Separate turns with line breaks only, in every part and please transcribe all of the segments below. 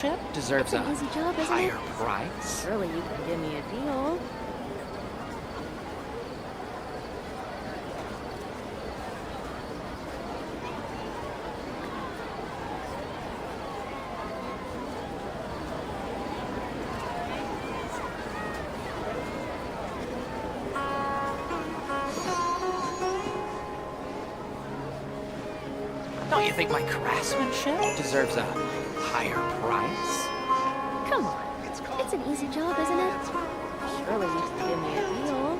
Deserves
It's an easy job, isn't
higher
it?
price.
Surely you can give me a deal.
Don't you think my craftsmanship deserves a higher price?
Come on. It's an easy job, isn't it? Surely you can give me a deal.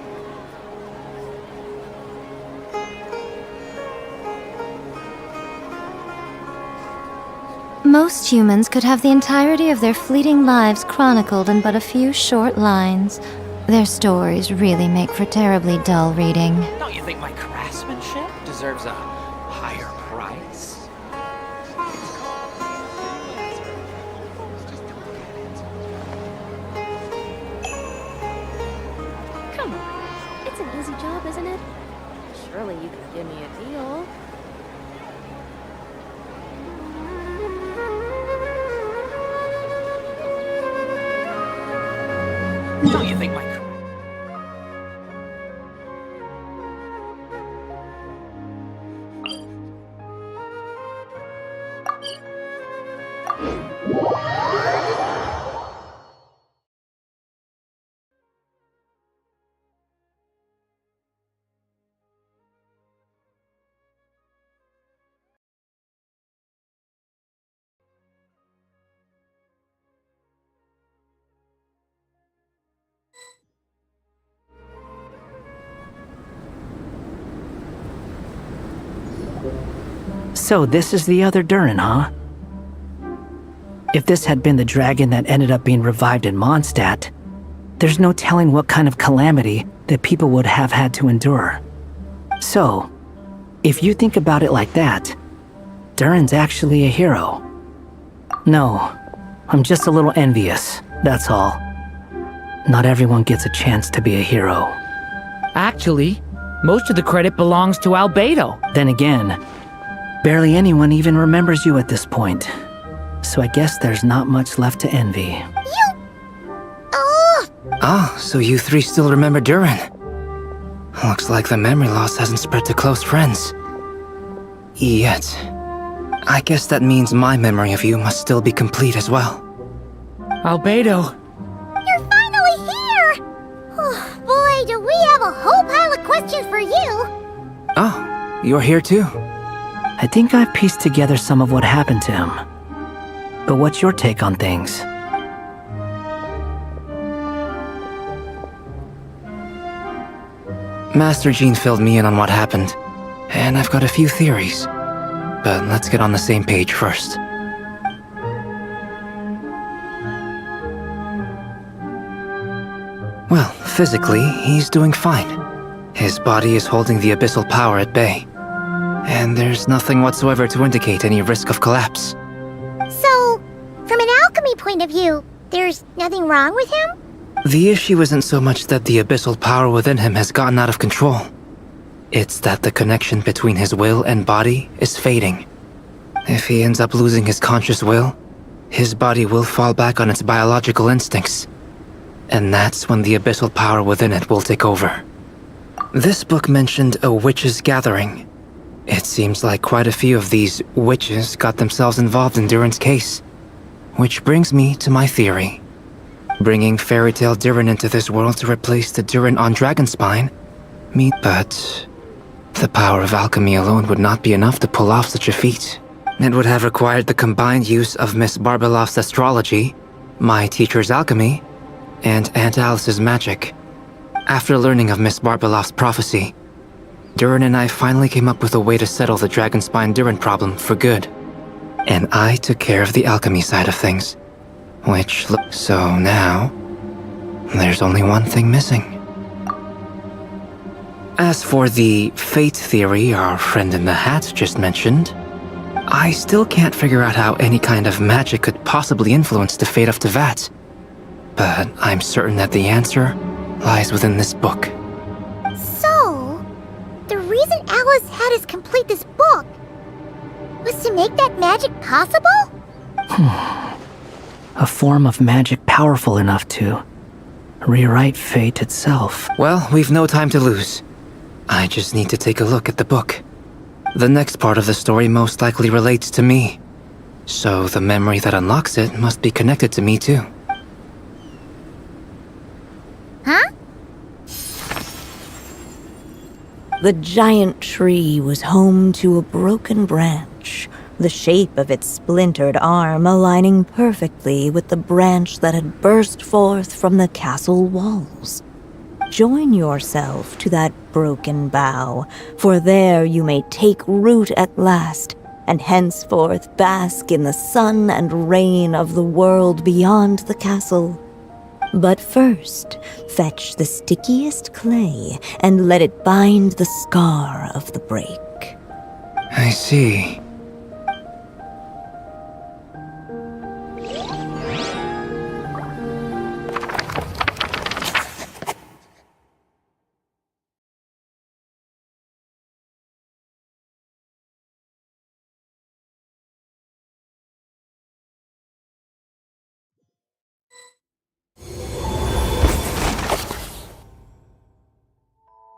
Most humans could have the entirety of their fleeting lives chronicled in but a few short lines. Their stories really make for terribly dull reading.
Don't you think my craftsmanship deserves a higher price?
Come on. It's an easy job, isn't it? Surely you can give me a deal.
Don't you think my
So this is the other Durin, huh? If this had been the dragon that ended up being revived in Mondstadt, there's no telling what kind of calamity that people would have had to endure. So, if you think about it like that, Durin's actually a hero. No, I'm just a little envious, that's all. Not everyone gets a chance to be a hero.
Actually, most of the credit belongs to Albedo.
Then again, barely anyone even remembers you at this point. So I guess there's not much left to envy.
Ah, so you three still remember Durin. Looks like the memory loss hasn't spread to close friends. Yet. I guess that means my memory of you must still be complete as well.
Albedo,
You're finally here! Oh, boy, do we have a whole pile of questions for you!
Oh, you're here too?
I think I've pieced together some of what happened to him. But what's your take on things?
Master Jean filled me in on what happened, and I've got a few theories. But let's get on the same page first. Well, physically, he's doing fine. His body is holding the abyssal power at bay. And there's nothing whatsoever to indicate any risk of collapse.
So, from an alchemy point of view, there's nothing wrong with him?
The issue isn't so much that the abyssal power within him has gotten out of control. It's that the connection between his will and body is fading. If he ends up losing his conscious will, his body will fall back on its biological instincts. And that's when the abyssal power within it will take over. This book mentioned a witches' gathering. It seems like quite a few of these witches got themselves involved in Durin's case. Which brings me to my theory. Bringing Fairy Tale Durin into this world to replace the Durin on Dragonspine but the power of alchemy alone would not be enough to pull off such a feat. It would have required the combined use of Miss Barbeloff's astrology, my teacher's alchemy, and Aunt Alice's magic. After learning of Miss Barbeloff's prophecy, Durin and I finally came up with a way to settle the Dragonspine Durin problem for good. And I took care of the alchemy side of things. So now, there's only one thing missing. As for the fate theory our friend in the hat just mentioned, I still can't figure out how any kind of magic could possibly influence the fate of Teyvat. But I'm certain that the answer lies within this book.
So, the reason Alice had us complete this book was to make that magic possible?
A form of magic powerful enough to rewrite fate itself.
Well, we've no time to lose. I just need to take a look at the book. The next part of the story most likely relates to me. So the memory that unlocks it must be connected to me too.
Huh?
The giant tree was home to a broken branch, the shape of its splintered arm aligning perfectly with the branch that had burst forth from the castle walls. Join yourself to that broken bough, for there you may take root at last, and henceforth bask in the sun and rain of the world beyond the castle. But first, fetch the stickiest clay and let it bind the scar of the break.
I see.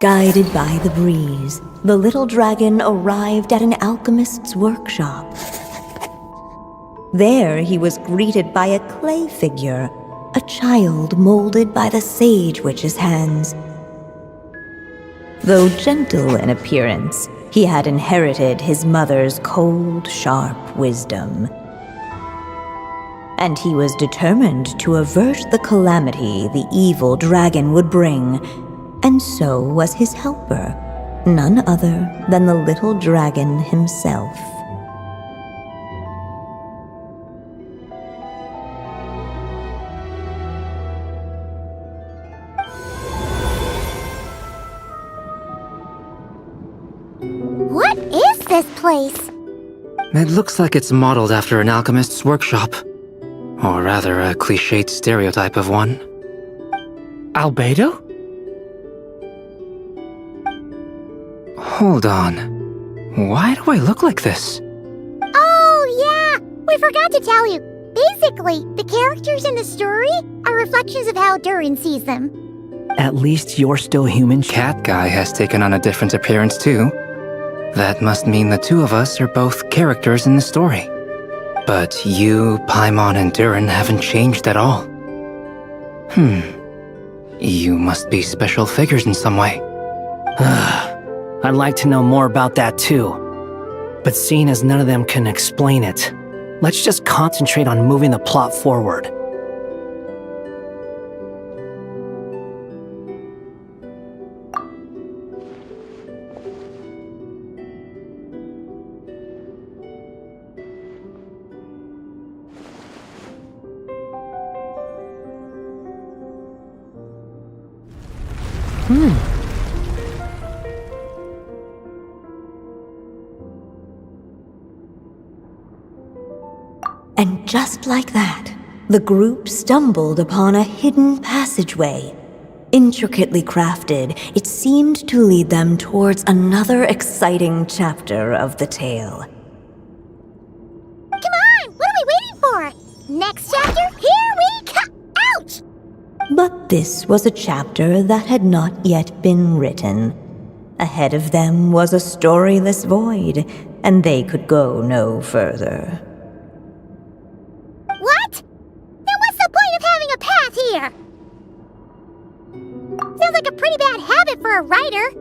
Guided by the breeze, the little dragon arrived at an alchemist's workshop. There he was greeted by a clay figure, a child molded by the sage witch's hands. Though gentle in appearance, he had inherited his mother's cold, sharp wisdom. And he was determined to avert the calamity the evil dragon would bring. And so was his helper, none other than the little dragon himself.
What is this place?
It looks like it's modeled after an alchemist's workshop. Or rather, a cliched stereotype of one.
Albedo?
Hold on. Why do I look like this?
Oh, yeah! We forgot to tell you. Basically, the characters in the story are reflections of how Durin sees them.
At least you're still human.
Cat Guy has taken on a different appearance too. That must mean the two of us are both characters in the story. But you, Paimon, and Durin haven't changed at all. You must be special figures in some way.
I'd like to know more about that too. But seeing as none of them can explain it, let's just concentrate on moving the plot forward.
And just like that, the group stumbled upon a hidden passageway. Intricately crafted, it seemed to lead them towards another exciting chapter of the tale.
Come on! What are we waiting for? Next chapter? Here we come! Ouch!
But this was a chapter that had not yet been written. Ahead of them was a storyless void, and they could go no further.
What? Then what's the point of having a path here? Sounds like a pretty bad habit for a writer.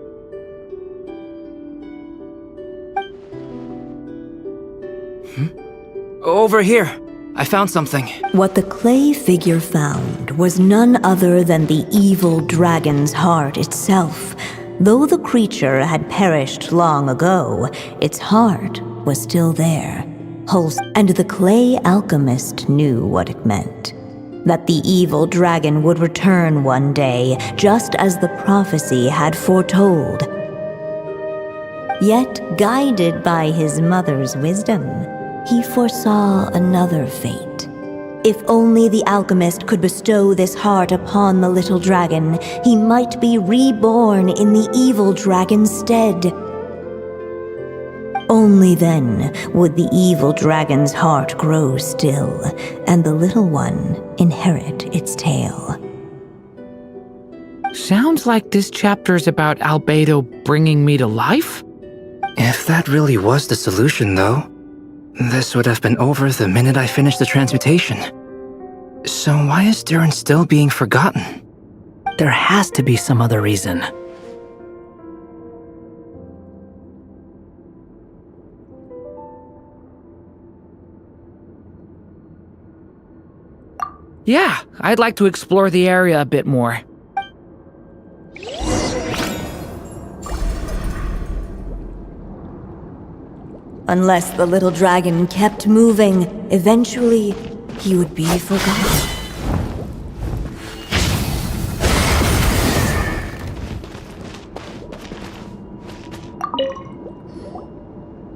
Over here! I found something.
What the clay figure found was none other than the evil dragon's heart itself. Though the creature had perished long ago, its heart was still there. And the clay alchemist knew what it meant. That the evil dragon would return one day, just as the prophecy had foretold. Yet, guided by his mother's wisdom, he foresaw another fate. If only the alchemist could bestow this heart upon the little dragon, he might be reborn in the evil dragon's stead. Only only then would the evil dragon's heart grow still, and the little one inherit its tale.
Sounds like this chapter's about Albedo bringing me to life?
If that really was the solution, though, this would have been over the minute I finished the transmutation. So why is Durin still being forgotten?
There has to be some other reason.
Yeah, I'd like to explore the area a bit more.
Unless the little dragon kept moving, eventually he would be forgotten.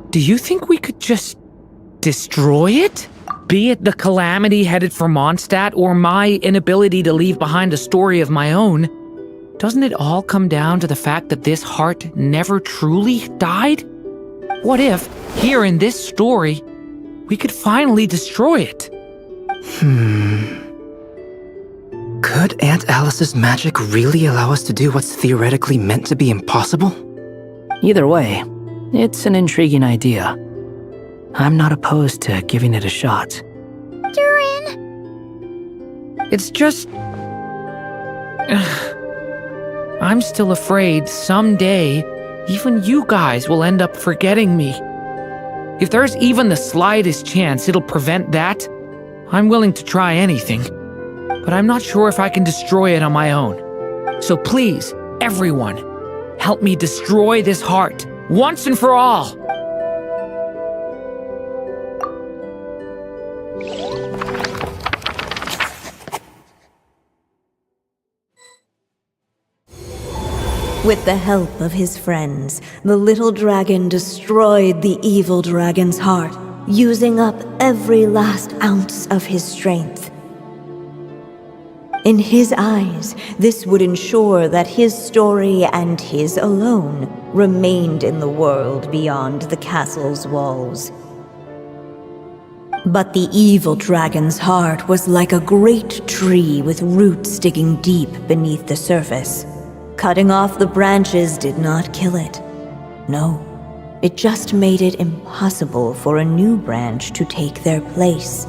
Do you think we could just destroy it? Be it the calamity headed for Mondstadt or my inability to leave behind a story of my own, doesn't it all come down to the fact that this heart never truly died? What if, here in this story, we could finally destroy it?
Could Aunt Alice's magic really allow us to do what's theoretically meant to be impossible?
Either way, it's an intriguing idea. I'm not opposed to giving it a shot.
Durin!
It's just... I'm still afraid someday even you guys will end up forgetting me. If there's even the slightest chance it'll prevent that, I'm willing to try anything. But I'm not sure if I can destroy it on my own. So please, everyone, help me destroy this heart, once and for all!
With the help of his friends, the little dragon destroyed the evil dragon's heart, using up every last ounce of his strength. In his eyes, this would ensure that his story and his alone remained in the world beyond the castle's walls. But the evil dragon's heart was like a great tree with roots digging deep beneath the surface. Cutting off the branches did not kill it. No, it just made it impossible for a new branch to take their place.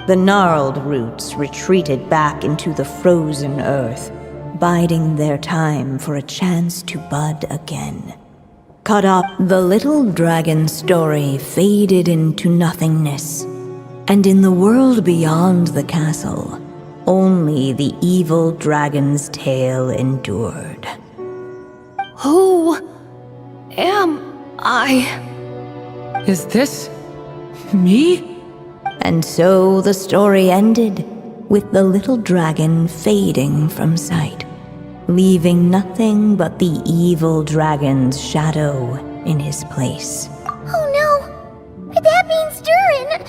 The gnarled roots retreated back into the frozen earth, biding their time for a chance to bud again. Cut up, the little dragon's story faded into nothingness. And in the world beyond the castle, only the evil dragon's tale endured.
Who am I?
Is this... me?
And so the story ended, with the little dragon fading from sight, leaving nothing but the evil dragon's shadow in his place.
Oh no! That means Durin!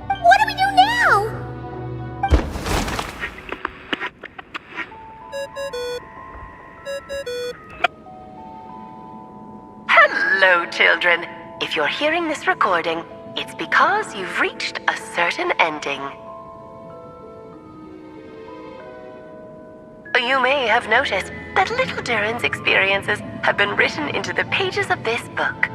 What do we do now?
Hello, children. If you're hearing this recording, it's because you've reached a certain ending. You may have noticed that little Durin's experiences have been written into the pages of this book.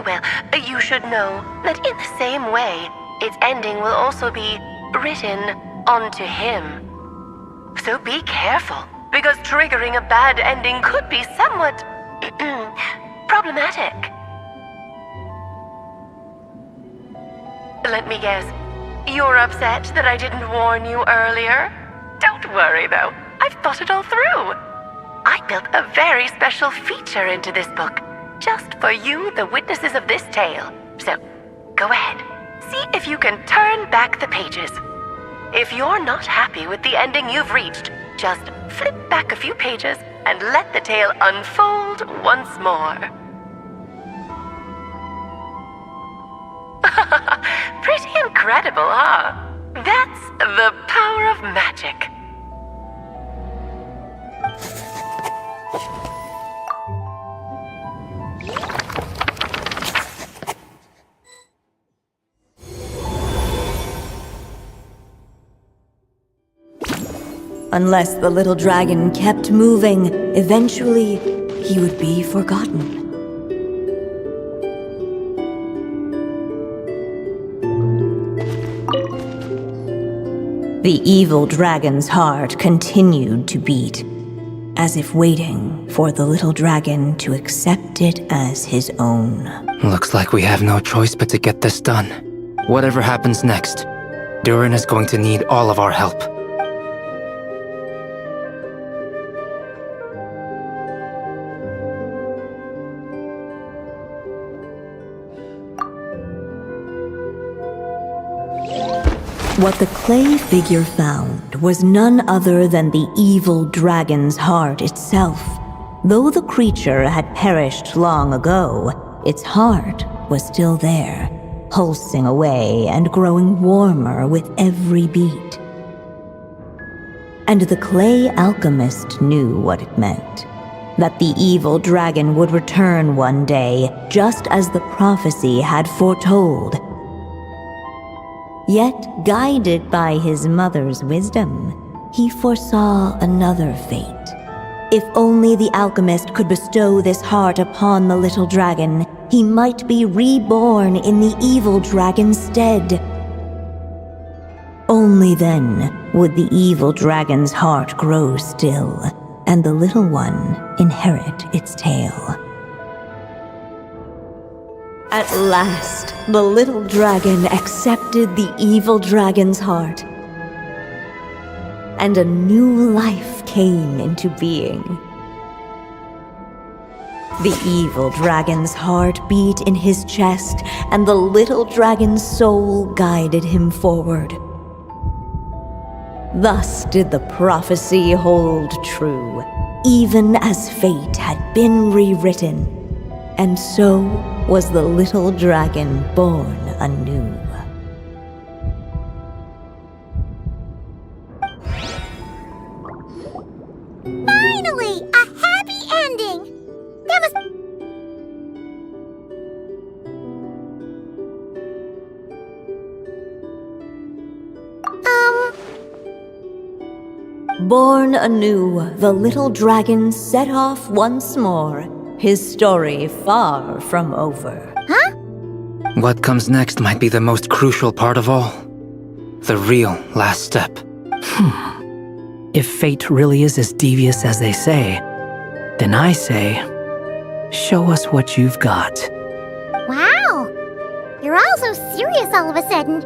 Well, you should know that in the same way, its ending will also be written onto him. So be careful, because triggering a bad ending could be somewhat problematic. Let me guess, you're upset that I didn't warn you earlier? Don't worry though, I've thought it all through. I built a very special feature into this book, just for you, the witnesses of this tale. So, go ahead, see if you can turn back the pages. If you're not happy with the ending you've reached, just flip back a few pages and let the tale unfold once more. Pretty incredible, huh? That's the power of magic.
Unless the little dragon kept moving, eventually he would be forgotten. The evil dragon's heart continued to beat, as if waiting for the little dragon to accept it as his own.
Looks like we have no choice but to get this done. Whatever happens next, Durin is going to need all of our help.
What the clay figure found was none other than the evil dragon's heart itself. Though the creature had perished long ago, its heart was still there, pulsing away and growing warmer with every beat. And the clay alchemist knew what it meant. That the evil dragon would return one day, just as the prophecy had foretold. Yet, guided by his mother's wisdom, he foresaw another fate. If only the alchemist could bestow this heart upon the little dragon, he might be reborn in the evil dragon's stead. Only then would the evil dragon's heart grow still, and the little one inherit its tale. At last, the little dragon accepted the evil dragon's heart, and a new life came into being. The evil dragon's heart beat in his chest, and the little dragon's soul guided him forward. Thus did the prophecy hold true, even as fate had been rewritten, and so was the little dragon born anew.
Finally! A happy ending! That was...
Born anew, the little dragon set off once more, his story far from over.
Huh?
What comes next might be the most crucial part of all. The real last step.
If fate really is as devious as they say, then I say, show us what you've got.
Wow! You're all so serious all of a sudden.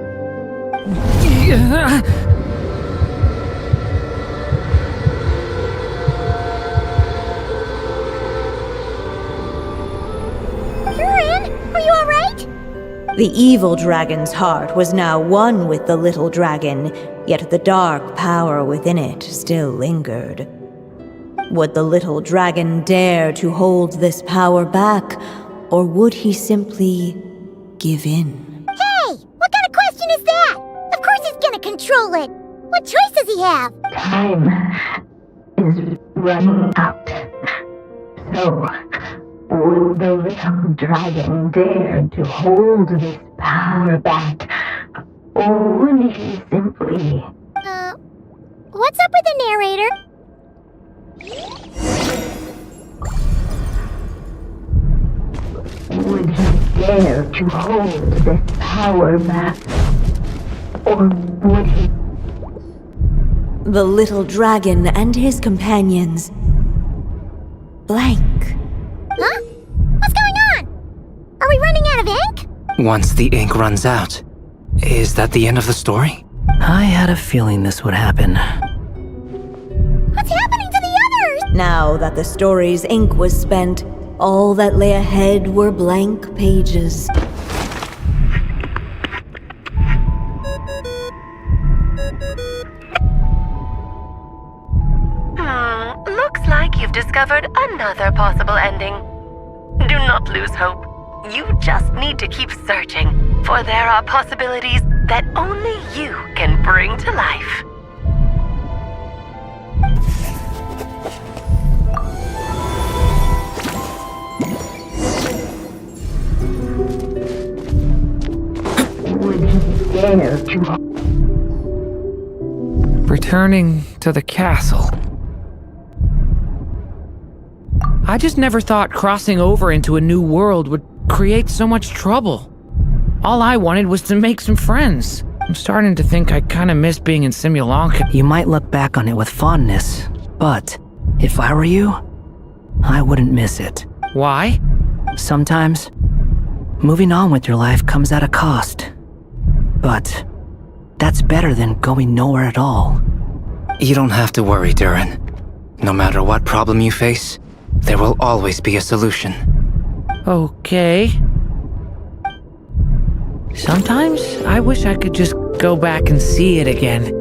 Durin, are you alright?
The evil dragon's heart was now one with the little dragon, yet the dark power within it still lingered. Would the little dragon dare to hold this power back, or would he simply give in?
Hey! What kind of question is that? Of course he's gonna control it! What choice does he have?
Time is running out. So, will the little dragon dare to hold this power back? Or would he simply...
What's up with the narrator?
Would he dare to hold this power back? Or would he...
The little dragon and his companions blank.
Huh? What's going on? Are we running out of ink?
Once the ink runs out, is that the end of the story?
I had a feeling this would happen.
What's happening to the others?
Now that the story's ink was spent, all that lay ahead were blank pages.
Looks like you've discovered another possible ending. Do not lose hope. You just need to keep searching, for there are possibilities that only you can bring to life.
Would he dare to...
returning to the castle. I just never thought crossing over into a new world would create so much trouble. All I wanted was to make some friends. I'm starting to think I kinda miss being in Simulanka.
You might look back on it with fondness, but if I were you, I wouldn't miss it.
Why?
Sometimes, moving on with your life comes at a cost. But that's better than going nowhere at all.
You don't have to worry, Durin. No matter what problem you face, there will always be a solution.
Okay. Sometimes I wish I could just go back and see it again.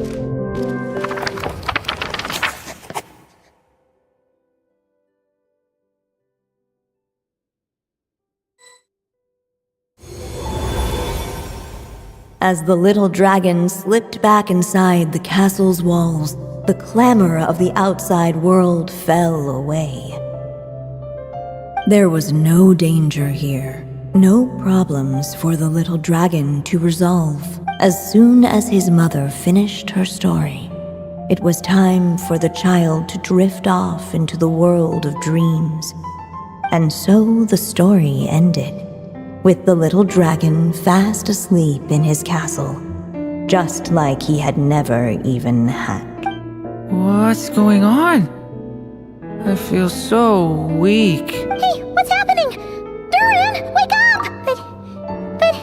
As the little dragon slipped back inside the castle's walls, the clamor of the outside world fell away. There was no danger here, no problems for the little dragon to resolve. As soon as his mother finished her story, it was time for the child to drift off into the world of dreams. And so the story ended, with the little dragon fast asleep in his castle, just like he had never even hatched.
What's going on? I feel so weak.
Hey, what's happening? Durin, wake up! But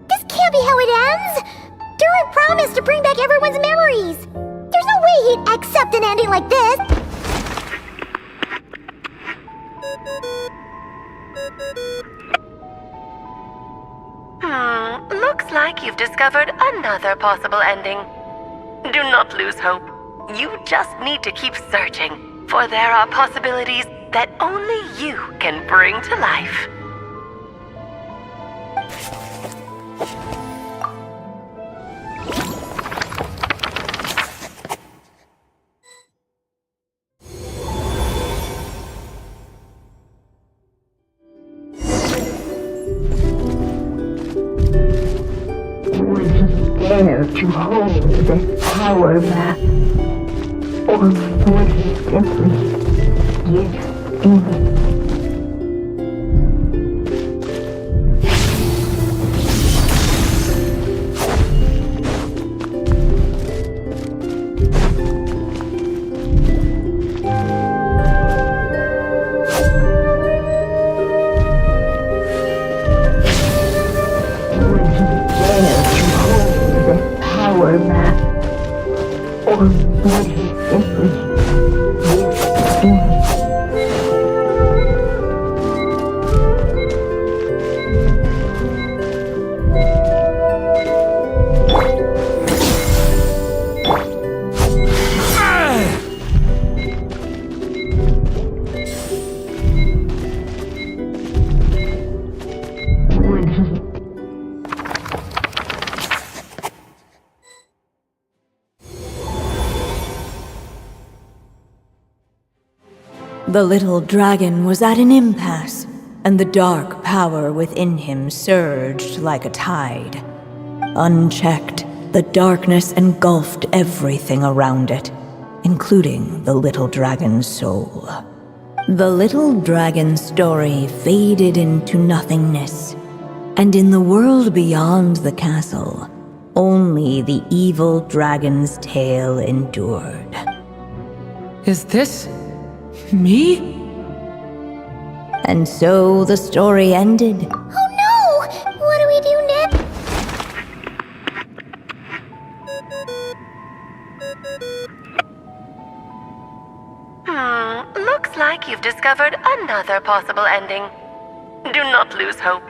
this can't be how it ends. Durin promised to bring back everyone's memories. There's no way he'd accept an ending like this.
Looks like you've discovered another possible ending. Do not lose hope. You just need to keep searching, for there are possibilities that only you can bring to life.
Would he dare to hold this power back? Or would he simply give in? Would he dare to hold this power back? Or would he simply give in? Would he?
The little dragon was at an impasse, and the dark power within him surged like a tide. Unchecked, the darkness engulfed everything around it, including the little dragon's soul. The little dragon's story faded into nothingness, and in the world beyond the castle, only the evil dragon's tale endured.
Is this me?
And so the story ended.
Oh no! What do we do next?
Looks like you've discovered another possible ending. Do not lose hope.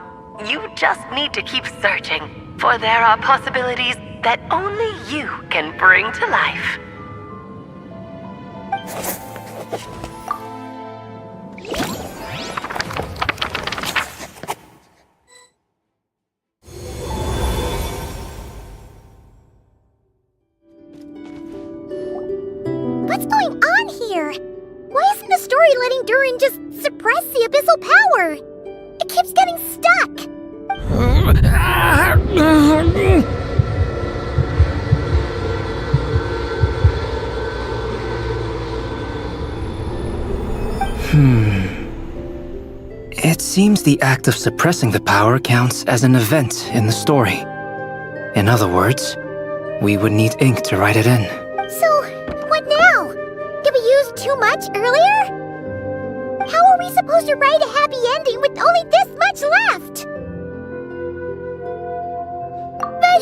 You just need to keep searching, for there are possibilities that only you can bring to life.
What's going on here? Why isn't the story letting Durin just suppress the abyssal power? It keeps getting stuck.
It seems the act of suppressing the power counts as an event in the story. In other words, we would need ink to write it in.
So, what now? Did we use too much earlier? How are we supposed to write a happy ending with only this much left? But...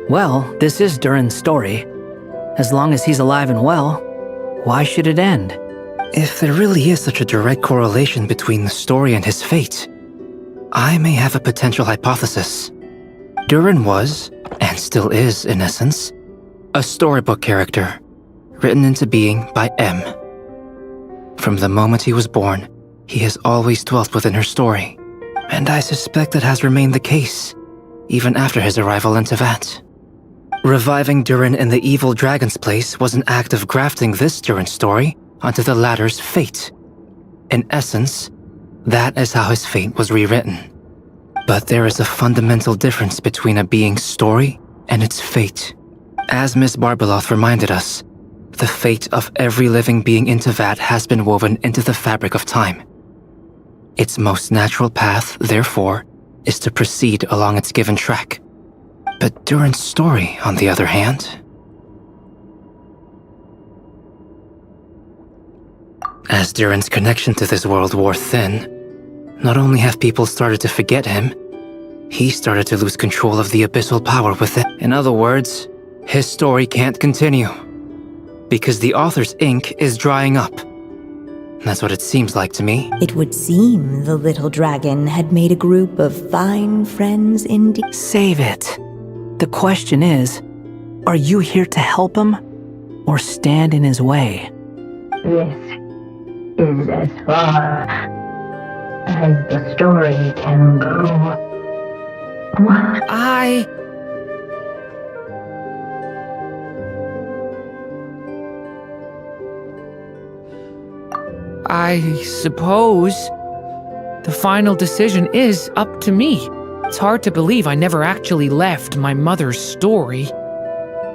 Well, this is Durin's story. As long as he's alive and well, why should it end?
If there really is such a direct correlation between the story and his fate, I may have a potential hypothesis. Durin was, and still is in essence, a storybook character, written into being by M. From the moment he was born, he has always dwelt within her story, and I suspect it has remained the case, even after his arrival in Teyvat. Reviving Durin in the evil dragon's place was an act of grafting this Durin story onto the latter's fate. In essence, that is how his fate was rewritten. But there is a fundamental difference between a being's story and its fate. As Miss Barbeloth reminded us, the fate of every living being in Teyvat has been woven into the fabric of time. Its most natural path, therefore, is to proceed along its given track. But Durin's story, on the other hand... As Durin's connection to this world wore thin, not only have people started to forget him, he started to lose control of the abyssal power within. In other words, his story can't continue, because the author's ink is drying up. That's what it seems like to me.
It would seem the little dragon had made a group of fine friends indeed.
Save it. The question is, are you here to help him, or stand in his way?
This is as far as the story can go. What?
I suppose the final decision is up to me. It's hard to believe I never actually left my mother's story.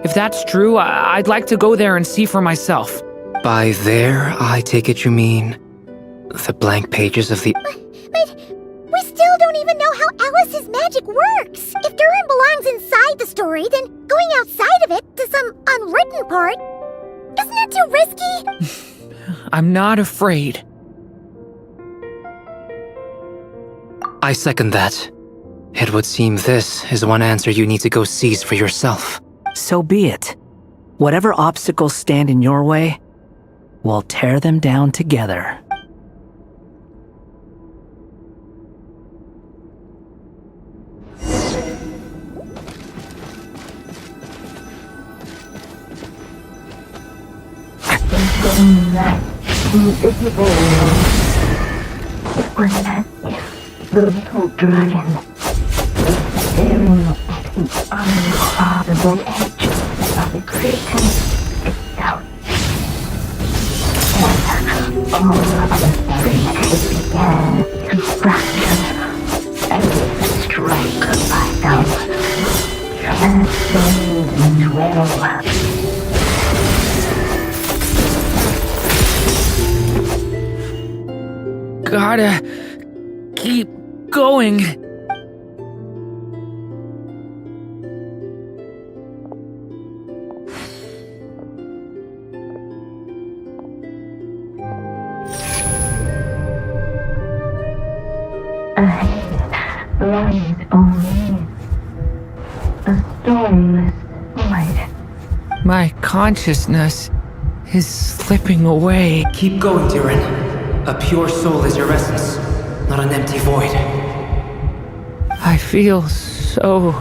If that's true, I'd like to go there and see for myself.
By there, I take it you mean the blank pages of the...
But we still don't even know how Alice's magic works. If Durin belongs inside the story, then going outside of it to some unwritten part, isn't that too risky?
I'm not afraid.
I second that. It would seem this is one answer you need to go seize for yourself.
So be it. Whatever obstacles stand in your way, we'll tear them down together.
That invisible world. It was as if the little dragon was staring at the unfathomable edge of existence itself. And all of a sudden it began to fracture as if struck by some transcendent will.
Gotta keep going.
Ahead lies only a stormless void.
My consciousness is slipping away.
Keep going, Durin. A pure soul is your essence, not an empty void.
I feel so...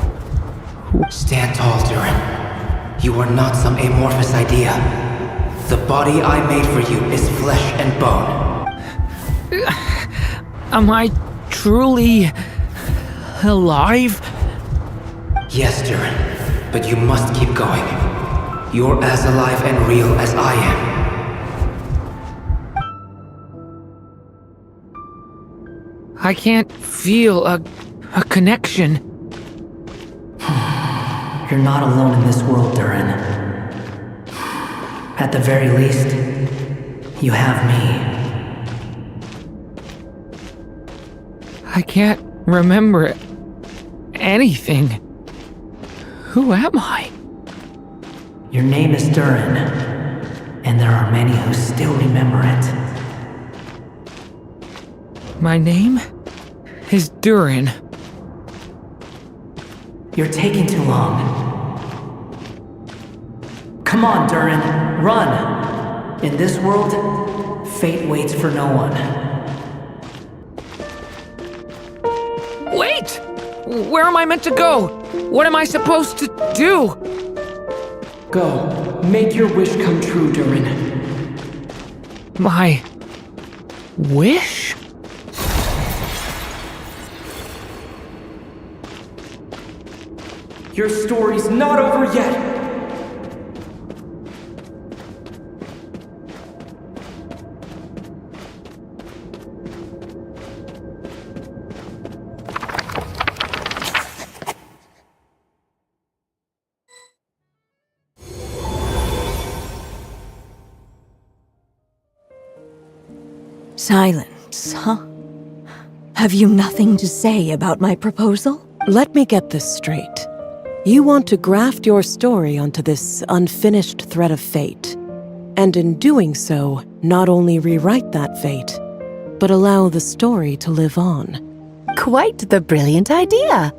Stand tall, Durin. You are not some amorphous idea. The body I made for you is flesh and bone.
Am I truly alive?
Yes, Durin, but you must keep going. You're as alive and real as I am.
I can't feel a connection.
You're not alone in this world, Durin. At the very least, you have me.
I can't remember anything. Who am I?
Your name is Durin, and there are many who still remember it.
My name is Durin.
You're taking too long. Come on, Durin, run! In this world, fate waits for no one.
Wait! Where am I meant to go? What am I supposed to do?
Go. Make your wish come true, Durin.
My wish?
Your story's not over yet!
Silence, huh? Have you nothing to say about my proposal?
Let me get this straight. You want to graft your story onto this unfinished thread of fate, and in doing so, not only rewrite that fate, but allow the story to live on.
Quite the brilliant idea.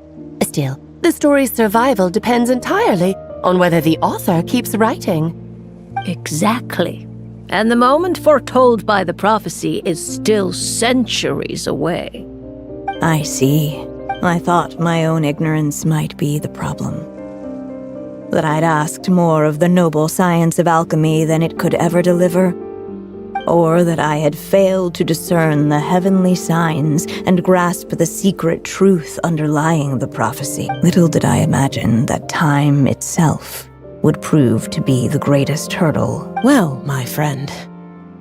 Still, the story's survival depends entirely on whether the author keeps writing.
Exactly. And the moment foretold by the prophecy is still centuries away.
I see. I thought my own ignorance might be the problem. That I'd asked more of the noble science of alchemy than it could ever deliver. Or that I had failed to discern the heavenly signs and grasp the secret truth underlying the prophecy. Little did I imagine that time itself would prove to be the greatest hurdle.
Well, my friend,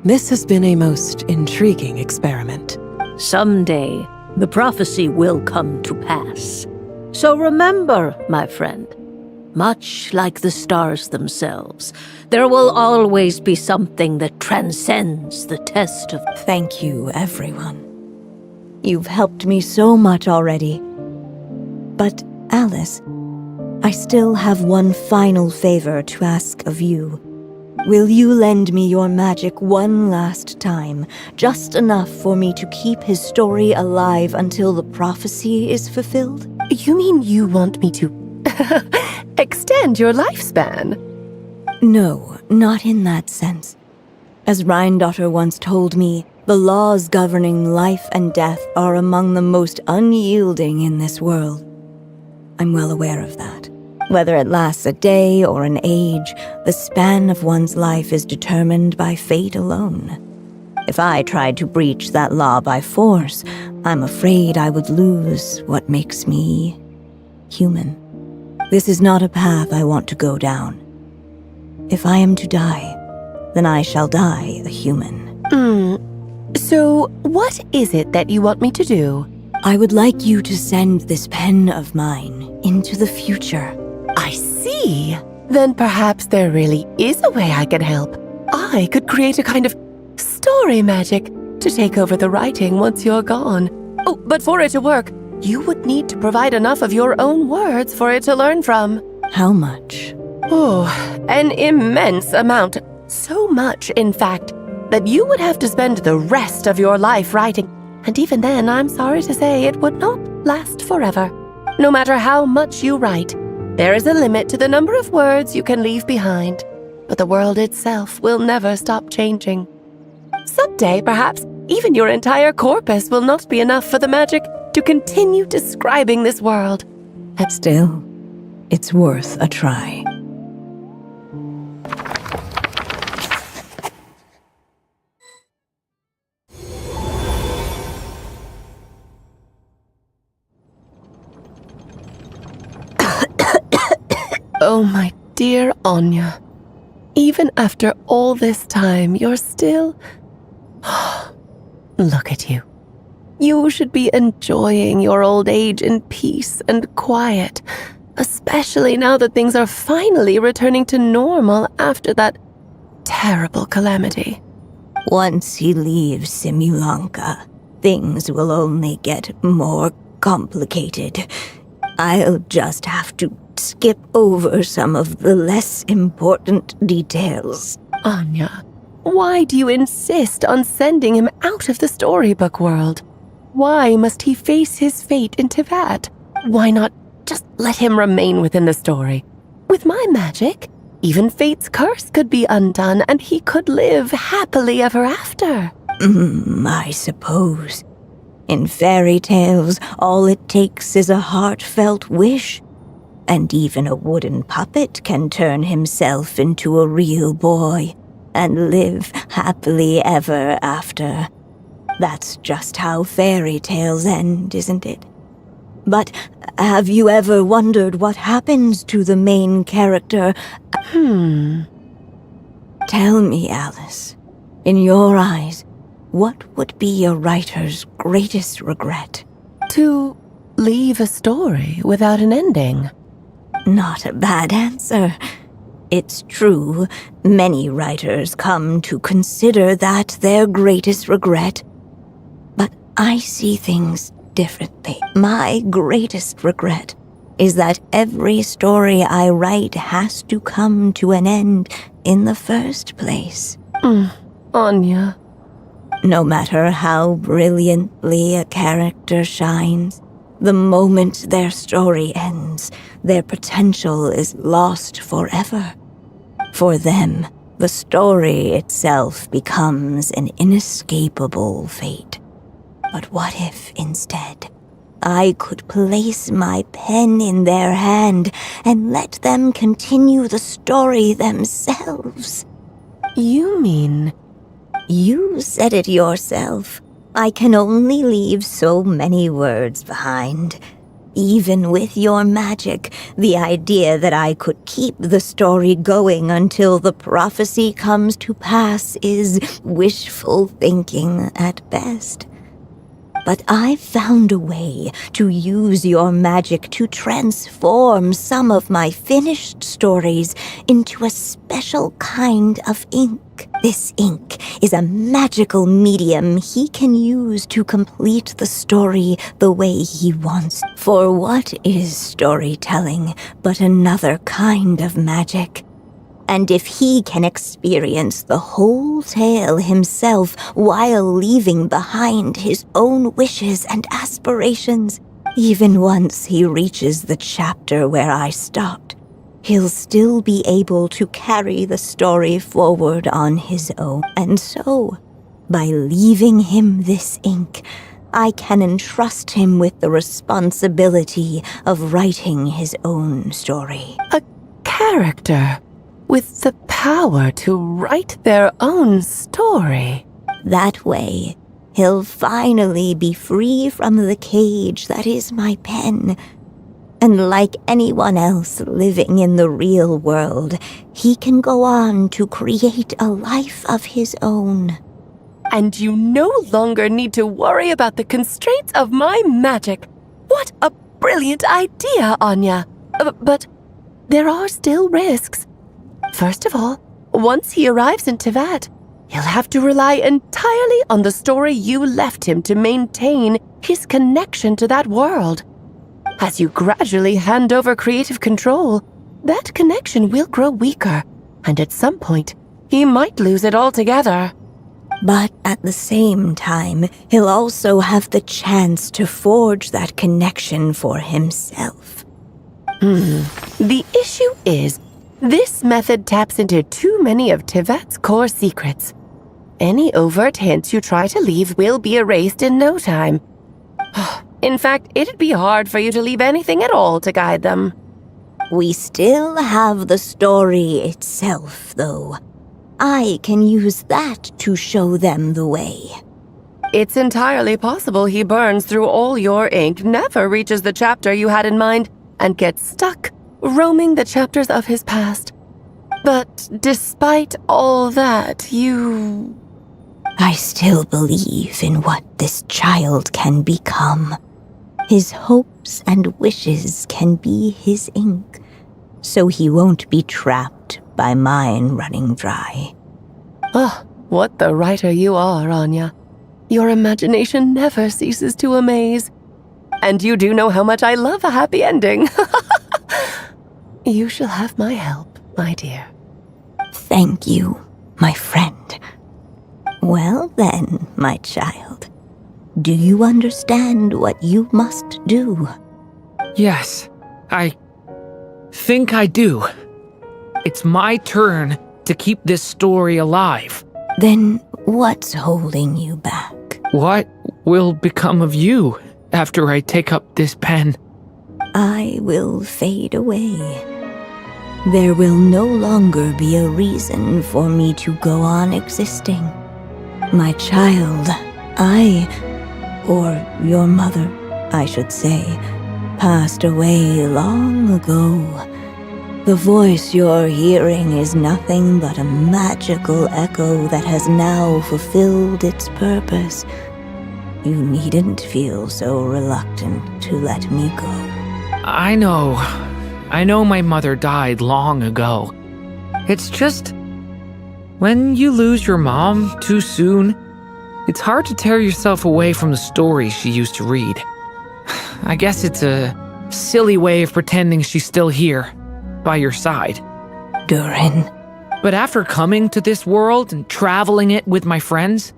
this has been a most intriguing experiment.
Someday, the prophecy will come to pass. So remember, my friend, much like the stars themselves, there will always be something that transcends the test of...
Thank you, everyone. You've helped me so much already. But, Alice, I still have one final favor to ask of you. Will you lend me your magic one last time, just enough for me to keep his story alive until the prophecy is fulfilled?
You mean you want me to extend your lifespan?
No, not in that sense. As Rhindaughter once told me, the laws governing life and death are among the most unyielding in this world. I'm well aware of that. Whether it lasts a day or an age, the span of one's life is determined by fate alone. If I tried to breach that law by force, I'm afraid I would lose what makes me human. This is not a path I want to go down. If I am to die, then I shall die a human.
So, what is it that you want me to do?
I would like you to send this pen of mine into the future.
I see. Then perhaps there really is a way I can help. I could create a kind of story magic to take over the writing once you're gone. Oh, but for it to work, you would need to provide enough of your own words for it to learn from.
How much?
Oh, an immense amount. So much, in fact, that you would have to spend the rest of your life writing. And even then, I'm sorry to say, it would not last forever. No matter how much you write, there is a limit to the number of words you can leave behind. But the world itself will never stop changing. Someday, perhaps, even your entire corpus will not be enough for the magic to continue describing this world.
Still, it's worth a try.
Oh, my dear Anya. Even after all this time, you're still... Look at you. You should be enjoying your old age in peace and quiet, especially now that things are finally returning to normal after that terrible calamity.
Once he leaves Simulanka, things will only get more complicated. I'll just have to skip over some of the less important details.
Anya, why do you insist on sending him out of the storybook world? Why must he face his fate in Teyvat? Why not just let him remain within the story? With my magic, even fate's curse could be undone and he could live happily ever after.
I suppose. In fairy tales, all it takes is a heartfelt wish. And even a wooden puppet can turn himself into a real boy and live happily ever after. That's just how fairy tales end, isn't it? But have you ever wondered what happens to the main character? Tell me, Alice, in your eyes, what would be a writer's greatest regret?
To leave a story without an ending.
Not a bad answer. It's true, many writers come to consider that their greatest regret. But I see things differently. My greatest regret is that every story I write has to come to an end in the first place.
Anya.
No matter how brilliantly a character shines, the moment their story ends, their potential is lost forever. For them, the story itself becomes an inescapable fate. But what if, instead, I could place my pen in their hand and let them continue the story themselves?
You mean?
You said it yourself. I can only leave so many words behind. Even with your magic, the idea that I could keep the story going until the prophecy comes to pass is wishful thinking at best. But I found a way to use your magic to transform some of my finished stories into a special kind of ink. This ink is a magical medium he can use to complete the story the way he wants. For what is storytelling but another kind of magic? And if he can experience the whole tale himself while leaving behind his own wishes and aspirations, even once he reaches the chapter where I stopped, he'll still be able to carry the story forward on his own. And so, by leaving him this ink, I can entrust him with the responsibility of writing his own story.
A character with the power to write their own story.
That way, he'll finally be free from the cage that is my pen. And like anyone else living in the real world, he can go on to create a life of his own.
And you no longer need to worry about the constraints of my magic. What a brilliant idea, Anya. But there are still risks. First of all, once he arrives in Teyvat, he'll have to rely entirely on the story you left him to maintain his connection to that world. As you gradually hand over creative control, that connection will grow weaker, and at some point, he might lose it altogether.
But at the same time, he'll also have the chance to forge that connection for himself.
The issue is, this method taps into too many of Teyvat's core secrets. Any overt hints you try to leave will be erased in no time. In fact, it'd be hard for you to leave anything at all to guide them.
We still have the story itself, though. I can use that to show them the way.
It's entirely possible he burns through all your ink, never reaches the chapter you had in mind, and gets stuck roaming the chapters of his past. But despite all that,
I still believe in what this child can become. His hopes and wishes can be his ink, so he won't be trapped by mine running dry.
Oh, what the writer you are, Anya. Your imagination never ceases to amaze. And you do know how much I love a happy ending. You shall have my help, my dear.
Thank you, my friend. Well then, my child. Do you understand what you must do?
Yes, I think I do. It's my turn to keep this story alive.
Then what's holding you back?
What will become of you after I take up this pen?
I will fade away. There will no longer be a reason for me to go on existing. My child, or your mother, I should say, passed away long ago. The voice you're hearing is nothing but a magical echo that has now fulfilled its purpose. You needn't feel so reluctant to let me go.
I know my mother died long ago. It's just, when you lose your mom too soon, it's hard to tear yourself away from the stories she used to read. I guess it's a silly way of pretending she's still here, by your side.
Durin.
But after coming to this world and traveling it with my friends,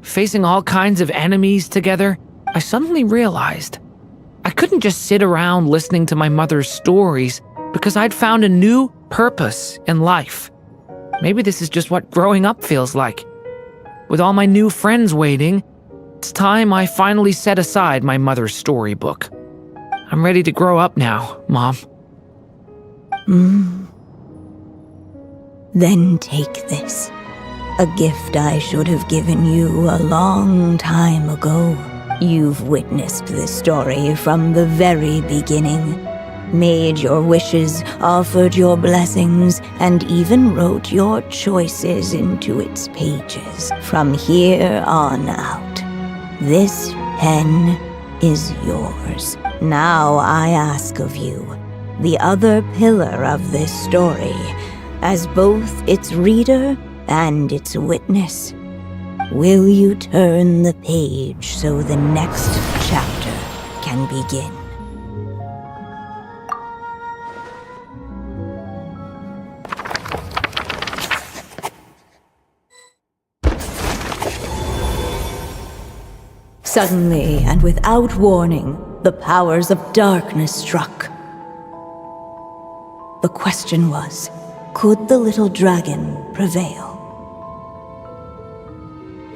facing all kinds of enemies together, I suddenly realized I couldn't just sit around listening to my mother's stories because I'd found a new purpose in life. Maybe this is just what growing up feels like. With all my new friends waiting, it's time I finally set aside my mother's storybook. I'm ready to grow up now, Mom.
Then take this. A gift I should have given you a long time ago. You've witnessed this story from the very beginning. Made your wishes, offered your blessings, and even wrote your choices into its pages. From here on out, this pen is yours. Now I ask of you, the other pillar of this story, as both its reader and its witness. Will you turn the page so the next chapter can begin? Suddenly, and without warning, the powers of darkness struck. The question was, could the little dragon prevail?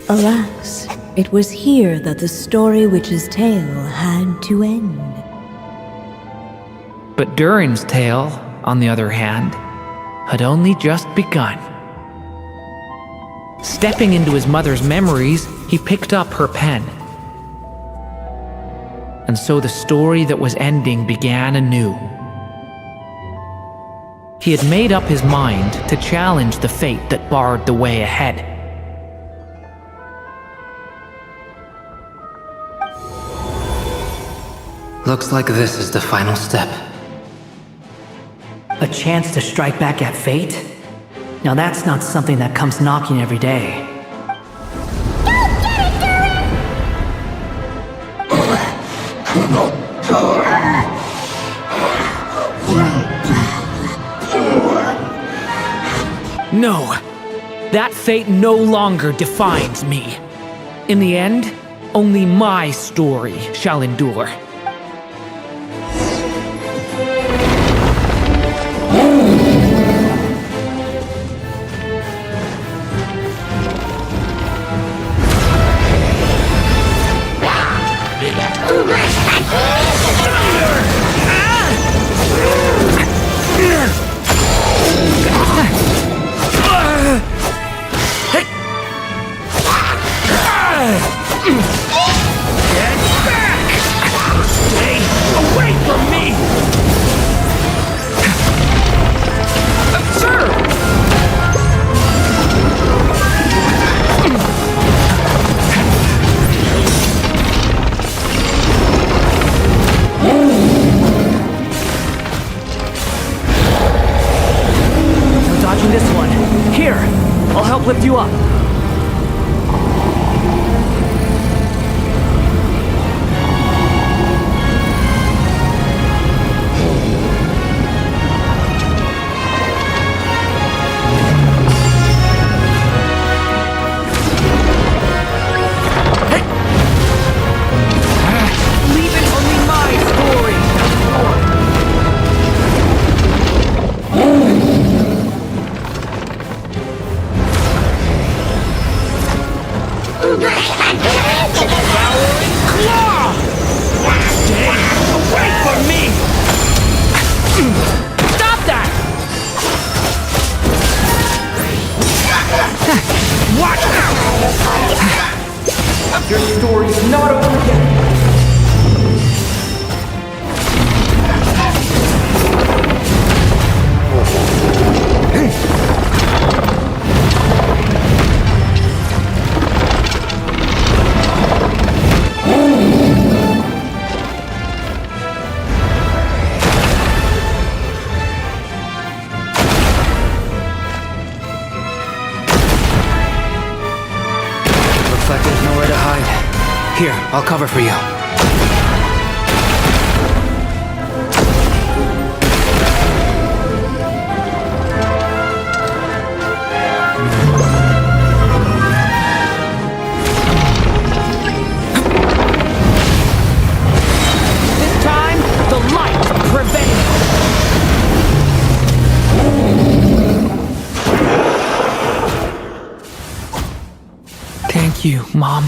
Alas, it was here that the story witch's tale had to end.
But Durin's tale, on the other hand, had only just begun. Stepping into his mother's memories, he picked up her pen. And so the story that was ending began anew. He had made up his mind to challenge the fate that barred the way ahead.
Looks like this is the final step.
A chance to strike back at fate? Now that's not something that comes knocking every day.
No, that fate no longer defines me. In the end, only my story shall endure.
I'll help lift you up.
Your story's not over yet.
Looks like there's nowhere to hide. Here, I'll cover for you.
This time, the light prevails. Thank you, Mom.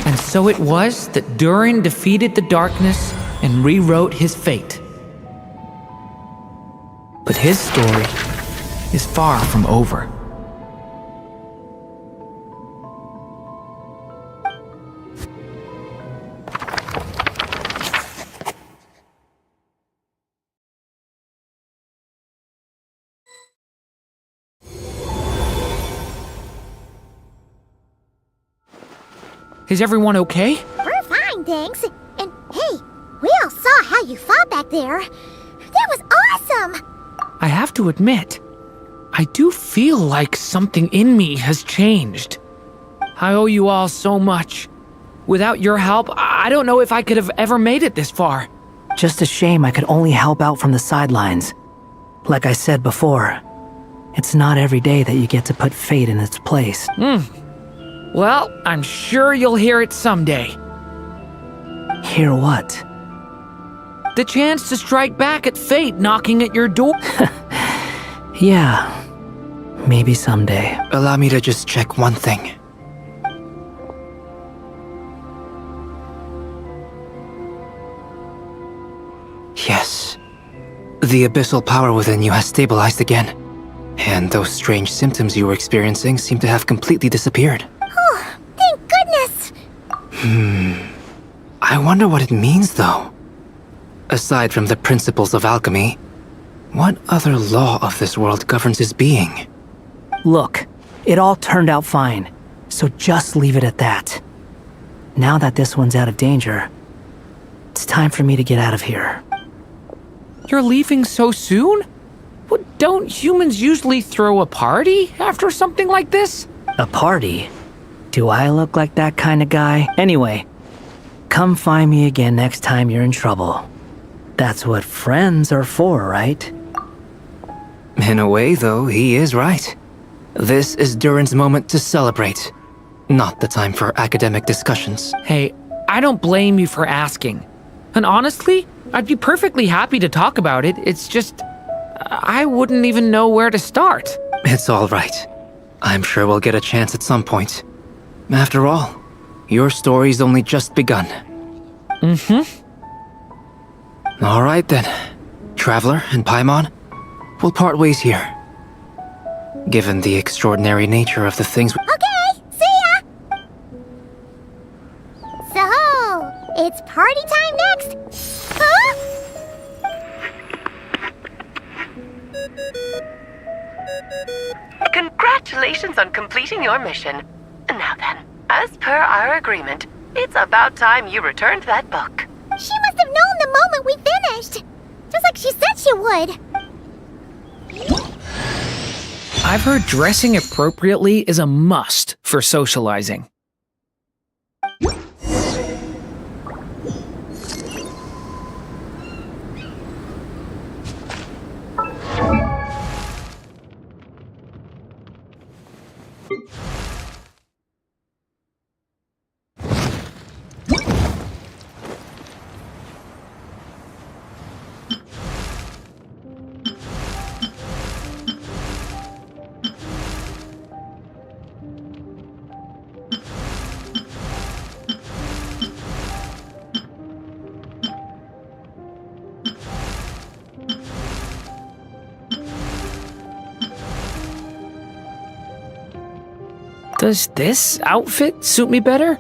And so it was that Durin defeated the darkness and rewrote his fate. But his story is far from over. Is everyone okay?
We're fine, thanks. And hey, we all saw how you fought back there. That was awesome!
I have to admit, I do feel like something in me has changed. I owe you all so much. Without your help, I don't know if I could have ever made it this far.
Just a shame I could only help out from the sidelines. Like I said before, it's not every day that you get to put fate in its place.
Well, I'm sure you'll hear it someday.
Hear what?
The chance to strike back at fate knocking at your door.
Yeah, maybe someday.
Allow me to just check one thing. Yes. The abyssal power within you has stabilized again. And those strange symptoms you were experiencing seem to have completely disappeared.
Oh, thank goodness!
I wonder what it means, though. Aside from the principles of alchemy, what other law of this world governs his being?
Look, it all turned out fine, so just leave it at that. Now that this one's out of danger, it's time for me to get out of here.
You're leaving so soon? Well, don't humans usually throw a party after something like this?
A party? Do I look like that kind of guy? Anyway, come find me again next time you're in trouble. That's what friends are for, right?
In a way, though, he is right. This is Durin's moment to celebrate, not the time for academic discussions.
Hey, I don't blame you for asking. And honestly, I'd be perfectly happy to talk about it. It's just, I wouldn't even know where to start.
It's all right. I'm sure we'll get a chance at some point. After all, your story's only just begun. All right then. Traveler and Paimon, we'll part ways here. Given the extraordinary nature of the things
Okay, see ya! So, it's party time next? Huh?
Congratulations on completing your mission. Now then, as per our agreement, it's about time you returned that book.
She must have known the moment we finished! Just like she said she would!
I've heard dressing appropriately is a must for socializing. Does this outfit suit me better?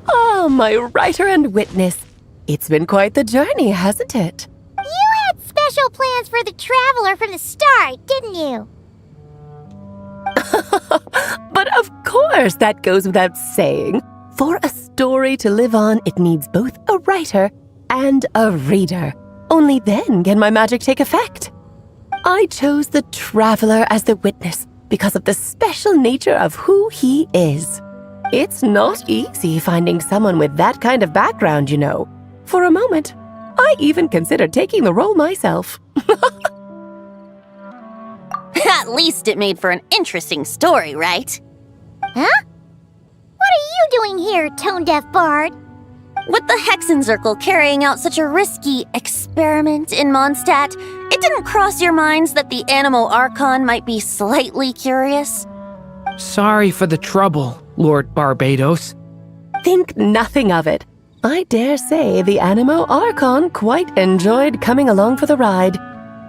Oh, my writer and witness. It's been quite the journey, hasn't it?
You had special plans for the traveler from the start, didn't you?
But of course, that goes without saying. For a story to live on, it needs both a writer and a reader. Only then can my magic take effect. I chose the traveler as the witness because of the special nature of who he is. It's not easy finding someone with that kind of background, you know. For a moment, I even considered taking the role myself.
At least it made for an interesting story, right?
Huh? What are you doing here, tone-deaf bard?
With the Hexen Circle carrying out such a risky experiment in Mondstadt, it didn't cross your minds that the Animo Archon might be slightly curious?
Sorry for the trouble, Lord Barbados.
Think nothing of it. I dare say the Animo Archon quite enjoyed coming along for the ride.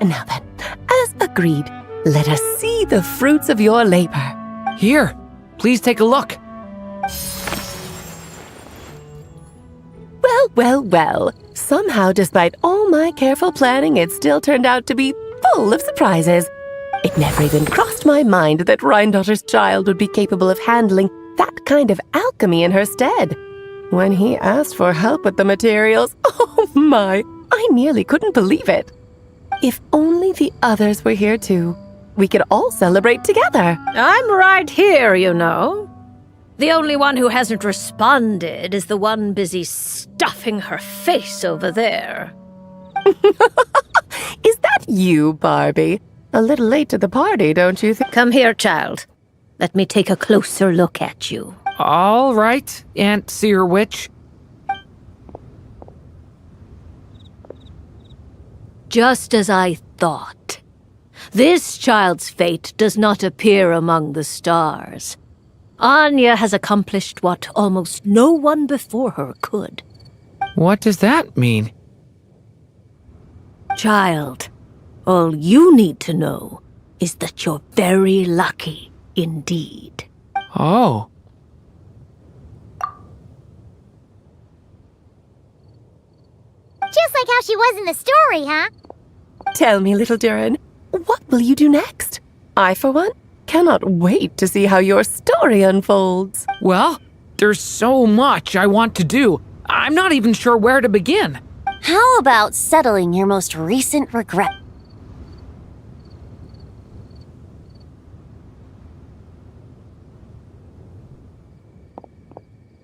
And now then, as agreed, let us see the fruits of your labor.
Here, please take a look.
Well. Somehow, despite all my careful planning, it still turned out to be full of surprises. It never even crossed my mind that Rhindotter's child would be capable of handling that kind of alchemy in her stead. When he asked for help with the materials, oh my, I nearly couldn't believe it. If only the others were here too. We could all celebrate together.
I'm right here, you know. The only one who hasn't responded is the one busy stuffing her face over there.
Is that you, Barbie? A little late to the party, don't you think?
Come here, child. Let me take a closer look at you.
All right, Aunt Seer Witch.
Just as I thought. This child's fate does not appear among the stars. Anya has accomplished what almost no one before her could.
What does that mean?
Child, all you need to know is that you're very lucky indeed.
Oh.
Just like how she was in the story, huh?
Tell me, little Durin, what will you do next? I, for one, cannot wait to see how your story unfolds.
Well, there's so much I want to do. I'm not even sure where to begin.
How about settling your most recent regret?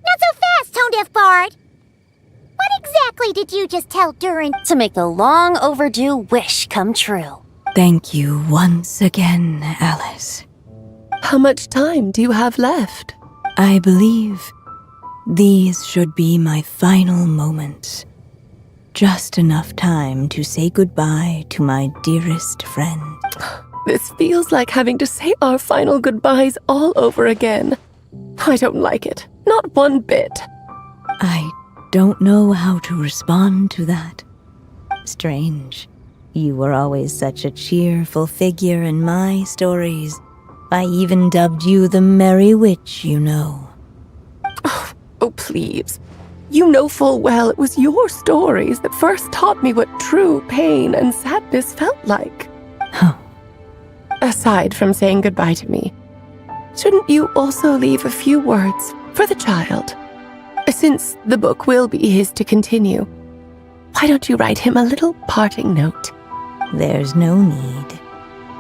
Not so fast, tone-deaf bard! What exactly did you just tell Durin?
To make the long overdue wish come true.
Thank you once again, Alice.
How much time do you have left?
I believe these should be my final moments Just enough time to say goodbye to my dearest friend.
This feels like having to say our final goodbyes all over again. I don't like it. Not one bit.
I don't know how to respond to that. Strange. You were always such a cheerful figure in my stories. I even dubbed you the Merry Witch, you know.
Oh, please. You know full well it was your stories that first taught me what true pain and sadness felt like.
Huh.
Aside from saying goodbye to me, shouldn't you also leave a few words for the child? Since the book will be his to continue, why don't you write him a little parting note?
There's no need.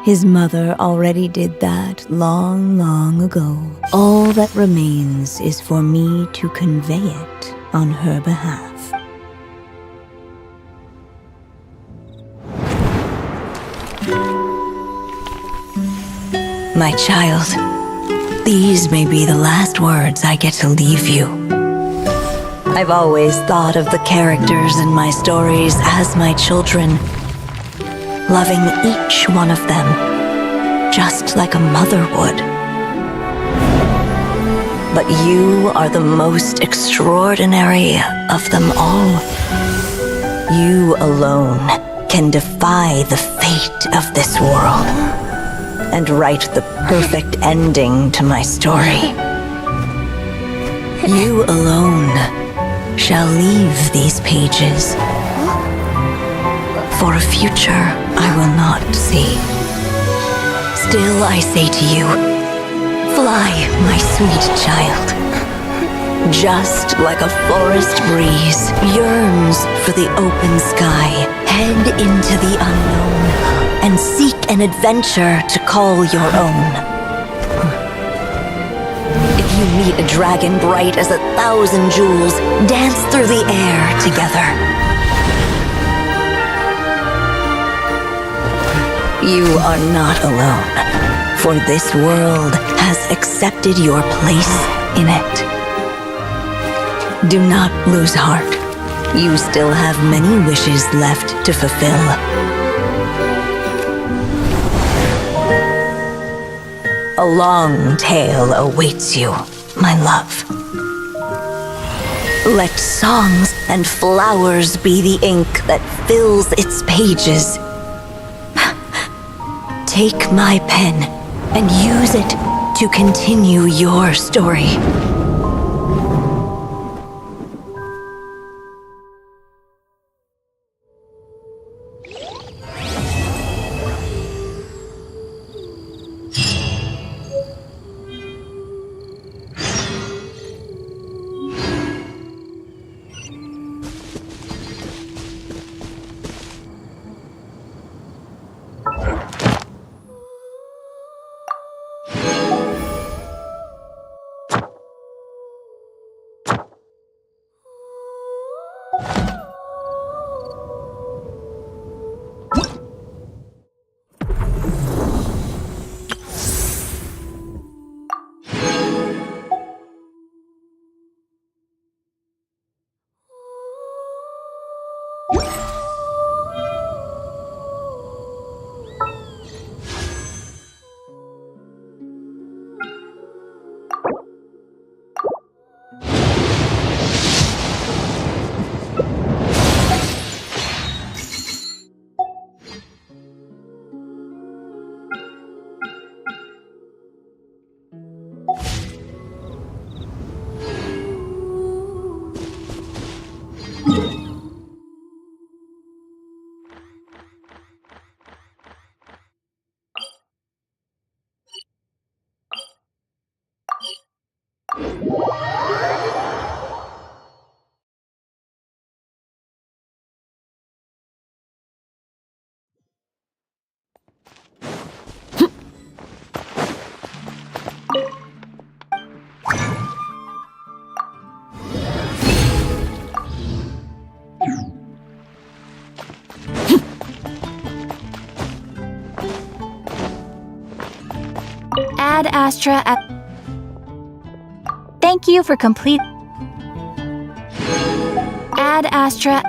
His mother already did that long, long ago. All that remains is for me to convey it on her behalf. My child, these may be the last words I get to leave you. I've always thought of the characters in my stories as my children, loving each one of them, just like a mother would. But you are the most extraordinary of them all. You alone can defy the fate of this world and write the perfect ending to my story. You alone shall leave these pages for a future I will not see. Still I say to you, fly, my sweet child. Just like a forest breeze yearns for the open sky, head into the unknown and seek an adventure to call your own. If you meet a dragon bright as 1,000 jewels, dance through the air together. You are not alone, for this world has accepted your place in it. Do not lose heart. You still have many wishes left to fulfill. A long tale awaits you, my love. Let songs and flowers be the ink that fills its pages. Take my pen and use it to continue your story.
Ad Astra. Thank you for complete. Ad Astra.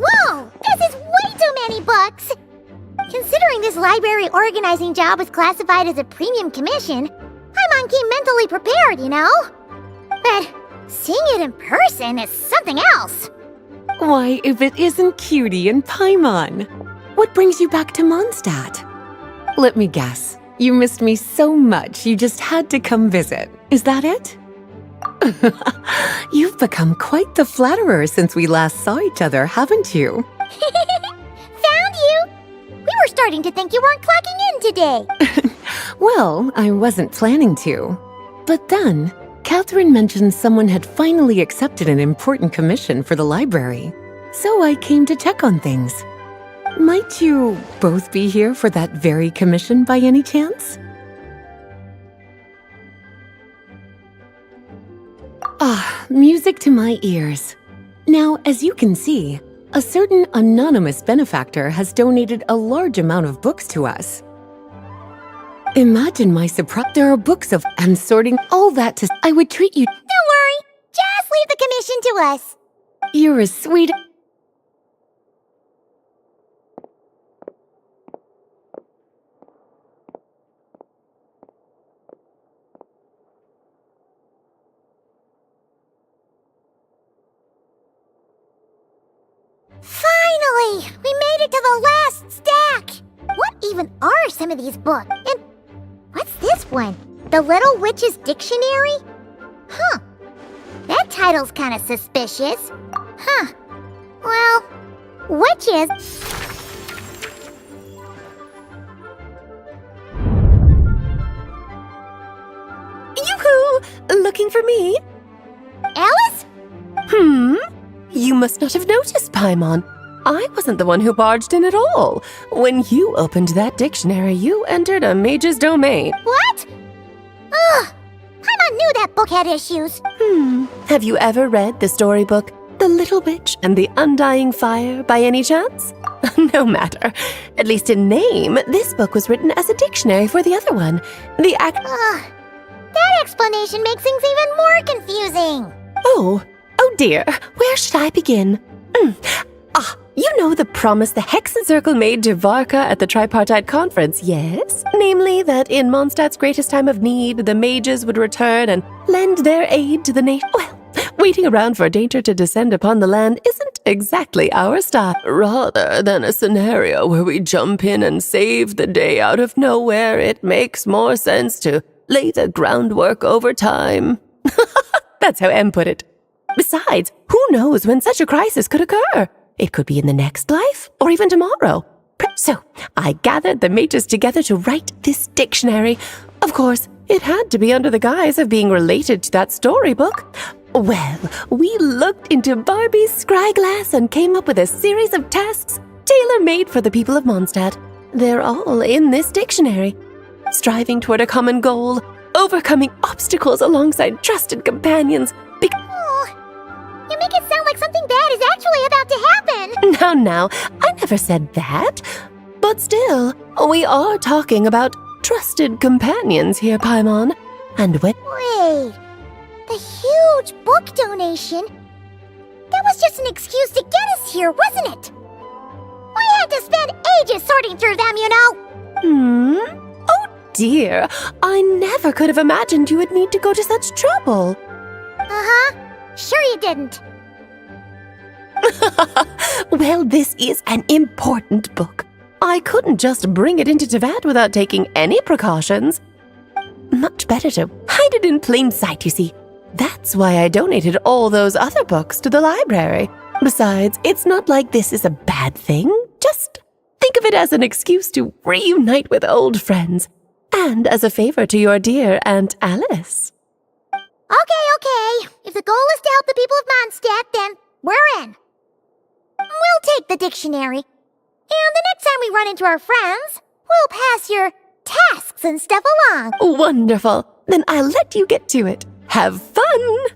Whoa! This is way too many books! Considering this library organizing job is classified as a premium commission, Paimon came mentally prepared, you know? But seeing it in person is something else.
Why, if it isn't Cutie and Paimon? What brings you back to Mondstadt? Let me guess. You missed me so much you just had to come visit. Is that it? You've become quite the flatterer since we last saw each other, haven't you?
Found you! We were starting to think you weren't clocking in today.
Well, I wasn't planning to. But then, Catherine mentioned someone had finally accepted an important commission for the library. So I came to check on things. Might you both be here for that very commission by any chance? Ah, music to my ears. Now, as you can see, a certain anonymous benefactor has donated a large amount of books to us. Imagine my surprise. There are books of and sorting all that to. I would treat you.
Don't worry. Just leave the commission to us.
You're as sweet.
Finally! We made it to the last stack! What even are some of these books? And what's this one? The Little Witch's Dictionary? Huh. That title's kind of suspicious. Huh. Well, witches...
Yoo-hoo! Looking for me?
Alice?
You must not have noticed, Paimon. I wasn't the one who barged in at all. When you opened that dictionary, you entered a mage's domain.
What? Ugh! Paimon knew that book had issues.
Have you ever read the storybook, The Little Witch and the Undying Fire, by any chance? No matter. At least in name, this book was written as a dictionary for the other one.
That explanation makes things even more confusing.
Oh dear. Where should I begin? You know the promise the Hexen Circle made to Varka at the Tripartite Conference, yes? Namely, that in Mondstadt's greatest time of need, the mages would return and lend their aid to the nation. Well, waiting around for danger to descend upon the land isn't exactly our style. Rather than a scenario where we jump in and save the day out of nowhere, it makes more sense to lay the groundwork over time. That's how M put it. Besides, who knows when such a crisis could occur? It could be in the next life, or even tomorrow. So, I gathered the mages together to write this dictionary. Of course, it had to be under the guise of being related to that storybook. Well, we looked into Barbie's scryglass and came up with a series of tasks tailor-made for the people of Mondstadt. They're all in this dictionary. Striving toward a common goal, overcoming obstacles alongside trusted companions.
You make it sound like something bad is actually about to happen.
Now, I never said that. But still, we are talking about trusted companions here, Paimon. And when...
Wait, the huge book donation? That was just an excuse to get us here, wasn't it? We had to spend ages sorting through them, you know.
Oh dear, I never could have imagined you would need to go to such trouble.
Sure you didn't.
Well, this is an important book. I couldn't just bring it into Teyvat without taking any precautions. Much better to hide it in plain sight, you see. That's why I donated all those other books to the library. Besides, it's not like this is a bad thing. Just think of it as an excuse to reunite with old friends. And as a favor to your dear Aunt Alice.
Okay. If the goal is to help the people of Mondstadt, then we're in. We'll take the dictionary. And the next time we run into our friends, we'll pass your tasks and stuff along.
Wonderful. Then I'll let you get to it. Have fun!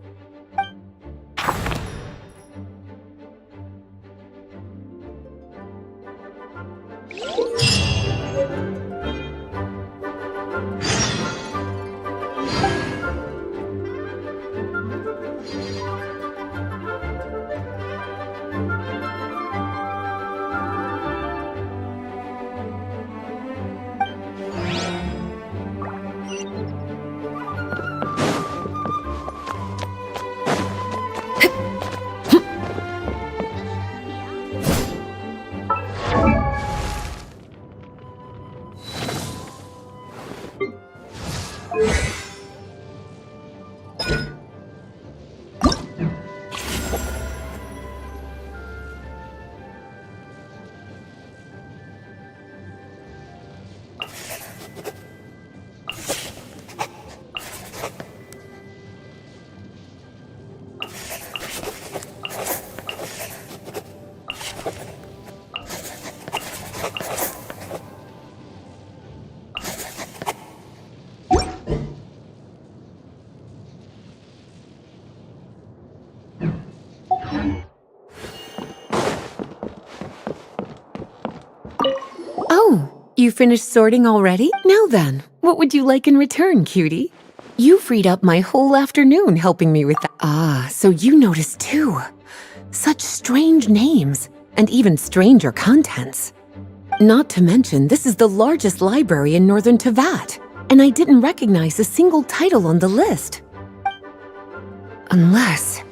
You finished sorting already? Now then, what would you like in return, cutie? You freed up my whole afternoon helping me with that. Ah, so you noticed too. Such strange names, and even stranger contents. Not to mention, this is the largest library in northern Teyvat, and I didn't recognize a single title on the list. Unless...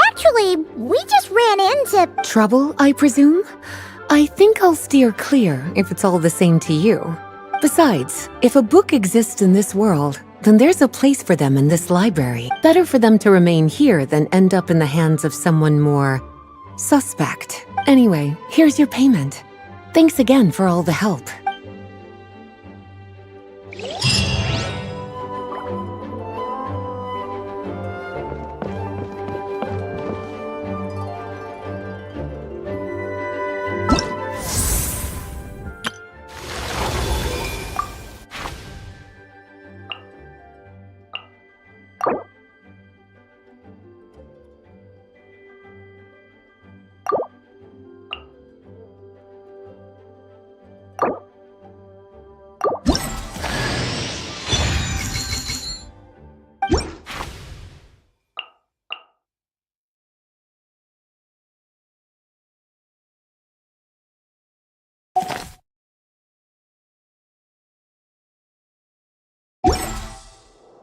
Actually, we just ran into...
Trouble, I presume? I think I'll steer clear if it's all the same to you. Besides, if a book exists in this world, then there's a place for them in this library. Better for them to remain here than end up in the hands of someone more suspect. Anyway, here's your payment. Thanks again for all the help.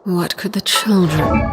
What could the children...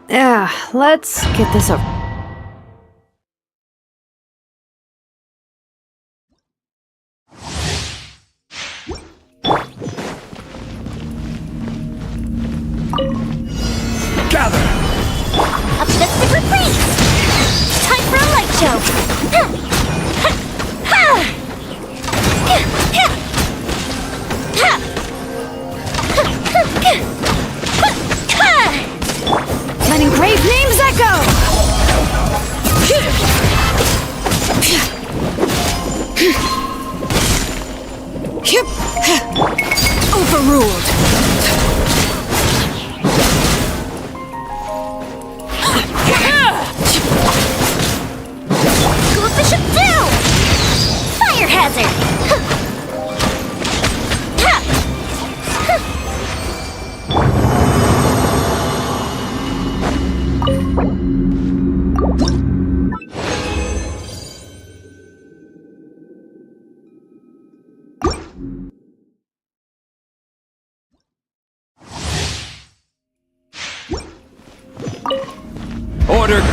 Yeah, let's get this over.
Gather! Up to the super freeze! Time for a light show!
Letting grave names echo!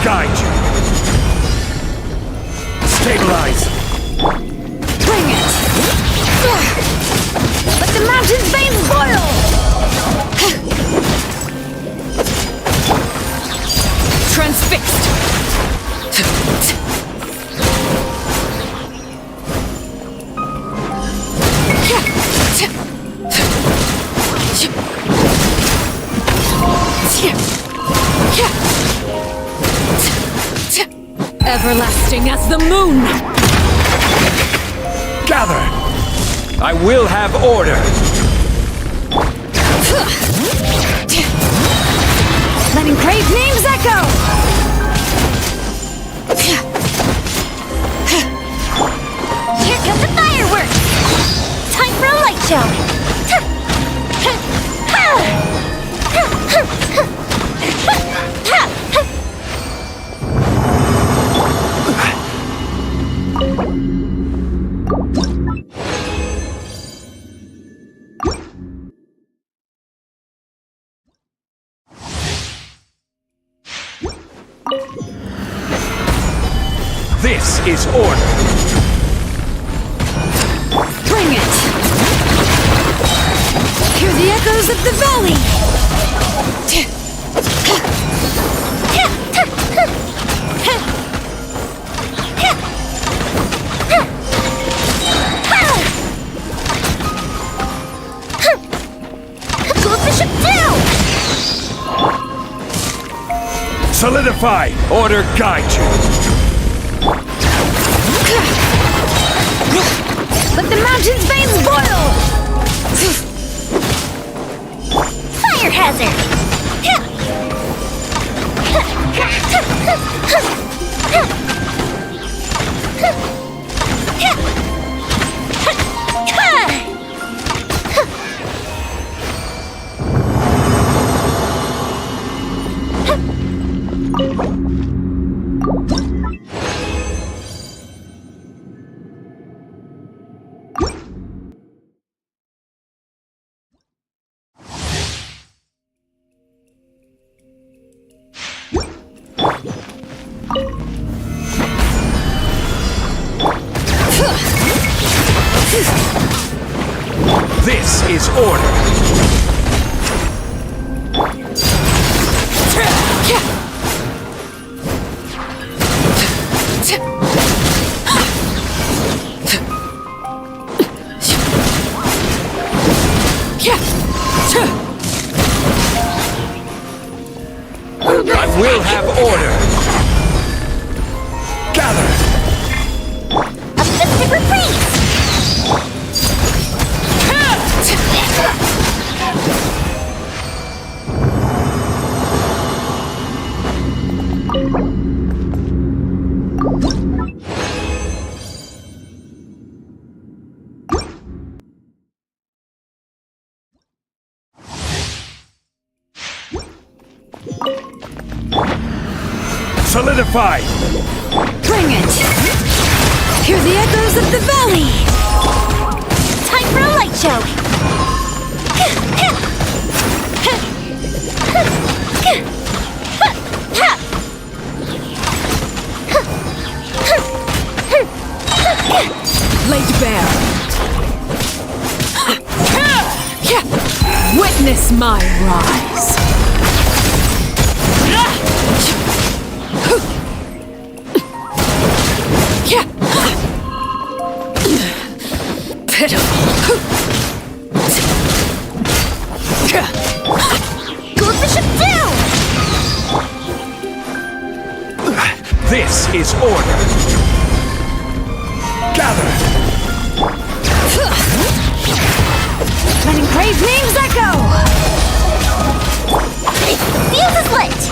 guide you. Stabilize.
Bring it! Let the mountain's veins boil! Transfixed! Everlasting as the moon!
Gather! I will have order!
Letting crave names echo! Here come the fireworks! Time for a light show!
This is order!
Bring it! Hear the echoes of the valley!
Go the ship down!
Solidify! Order guide you!
Let the mountain's veins boil!
Fire hazard!
This is order! I will have order! Gather!
A festive reprise!
Solidify!
Bring it! Hear the echoes of the valley!
Time for a light show!
Laid bare! Witness my rise! Pitiful!
Go the ship down!
This is order! Gather!
Letting crave names echo!
Fuse is lit!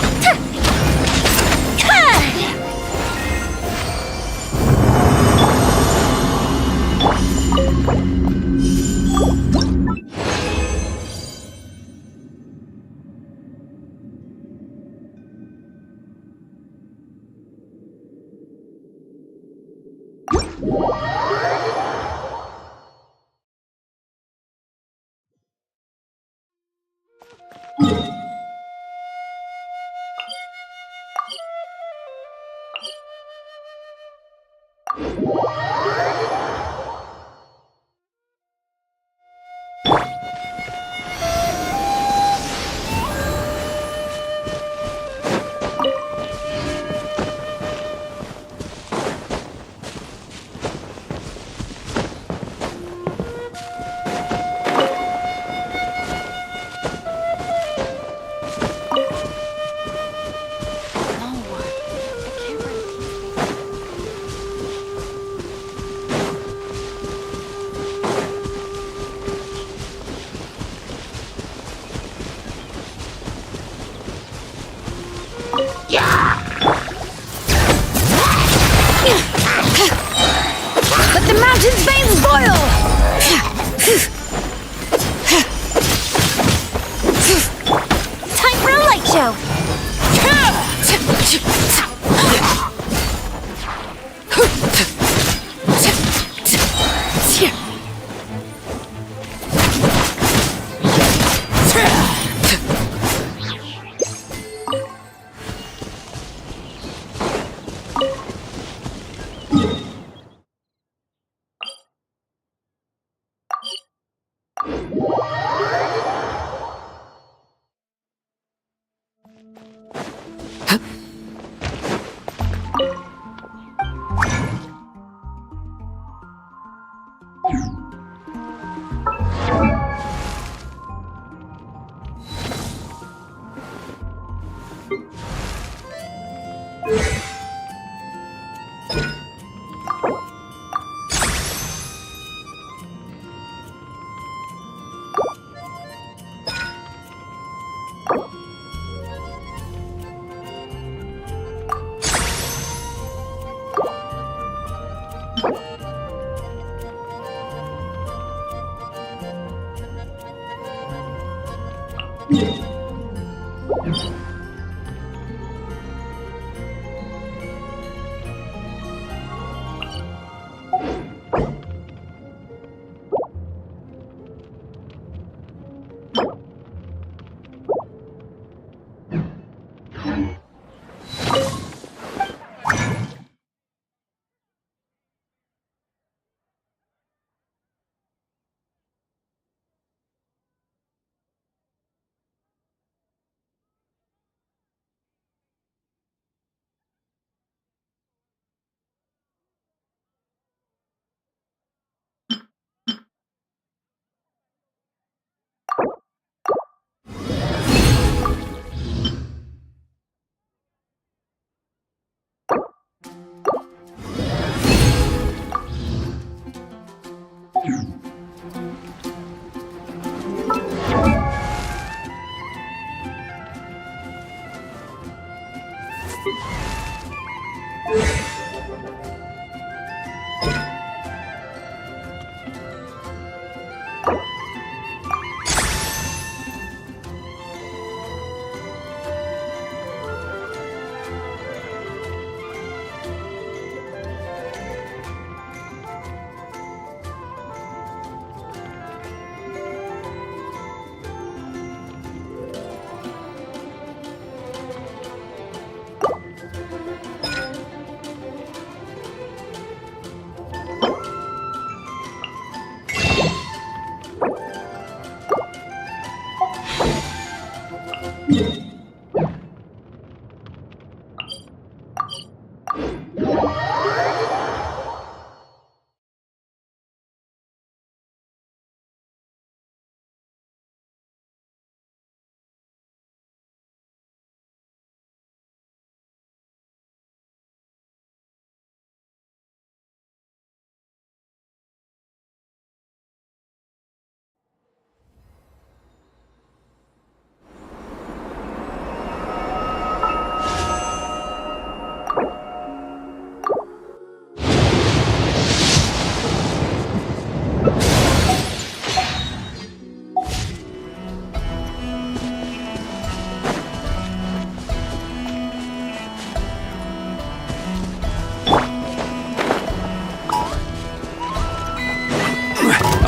Let the mountain's veins boil! Time for a light show!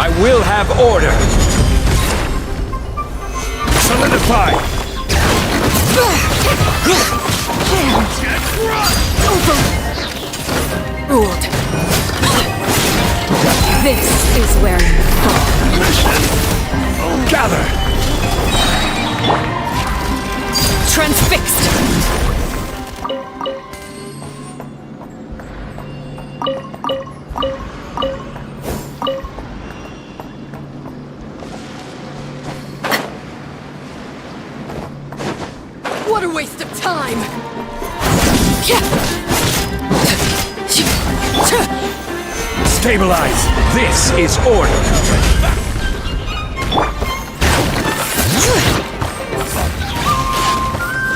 I will have order. Solidify.
Overruled.
This is where you fall.
Gather!
Transfixed! What a waste of time!
Stabilize! This is order!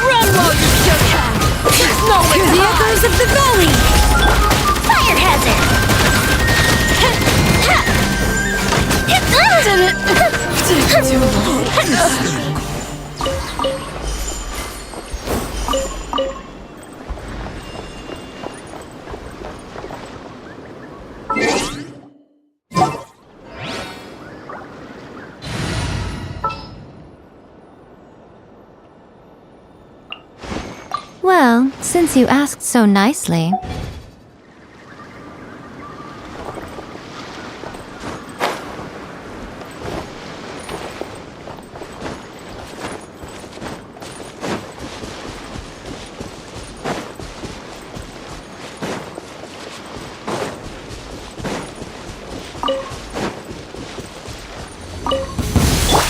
Run while you still can! There's nowhere to hide!
Echoes of the valley! Fire hazard!
Take too long.
Well, since you asked so nicely.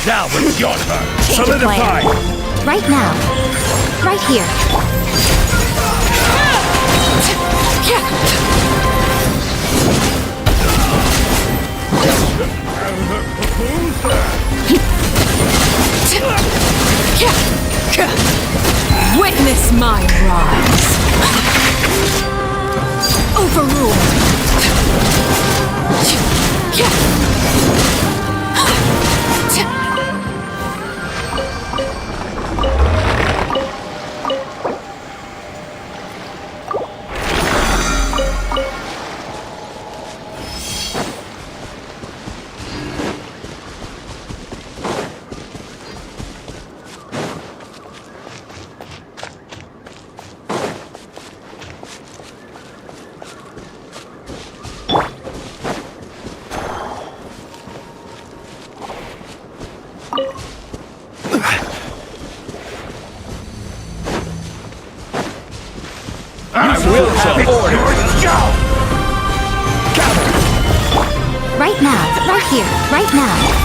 Now it's your turn!
Change of
Solidify!
plan. Right now. Right here.
Witness my rise. Overruled.
I will have order! Gather!
Right now. Right here. Right now.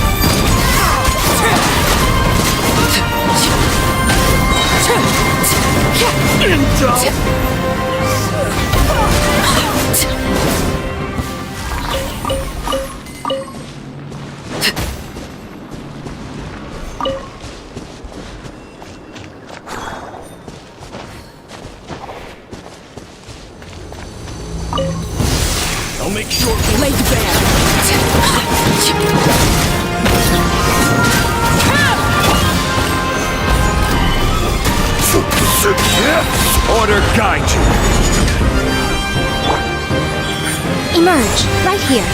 I'll make sure.
Laid bare.
Order guide you.
Emerge. Right here.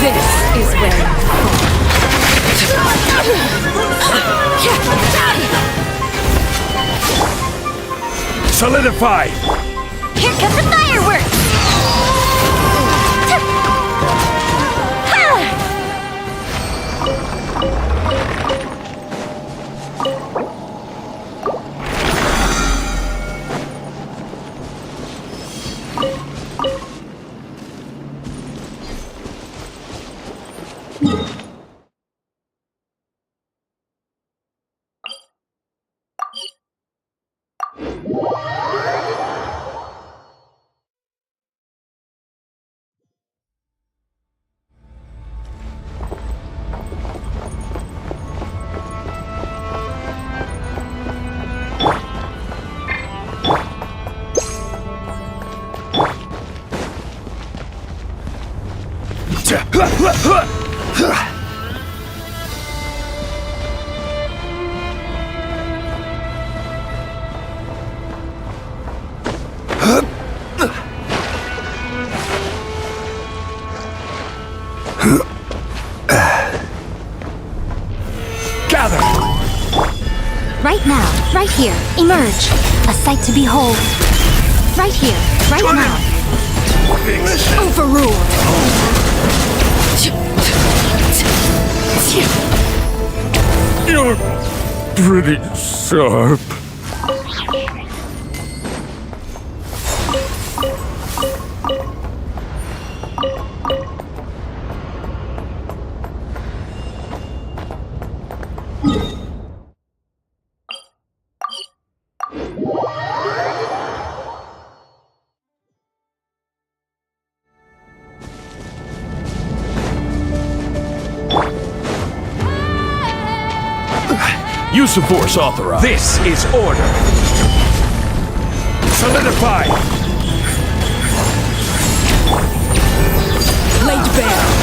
This is where you
Solidify!
Here comes the fireworks!
Right here, emerge. A sight to behold. Right here, right now. Overruled.
You're pretty sharp. Use of force authorized. This is order. Solidify.
Laid bare.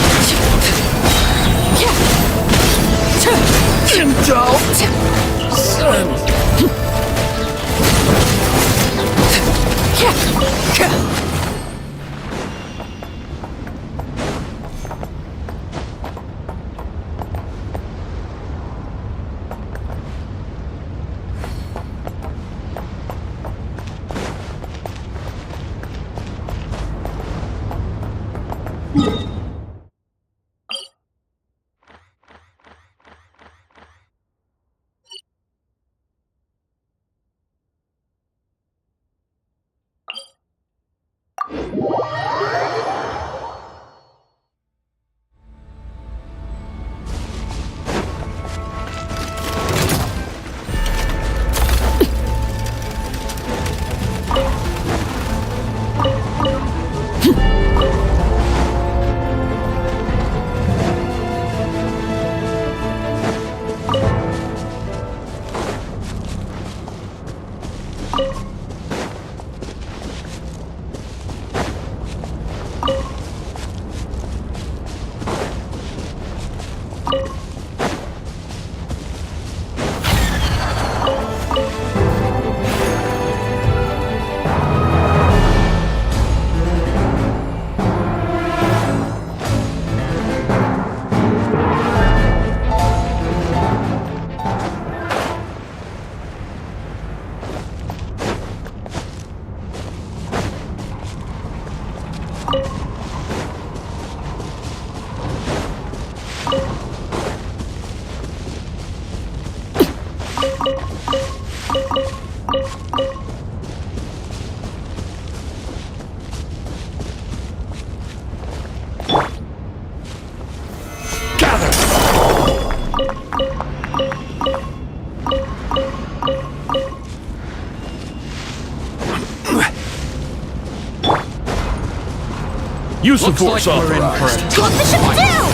Use of force authorized.
Take the ship down!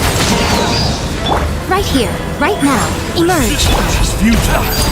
Right here, right now. Emerge.
This is futile.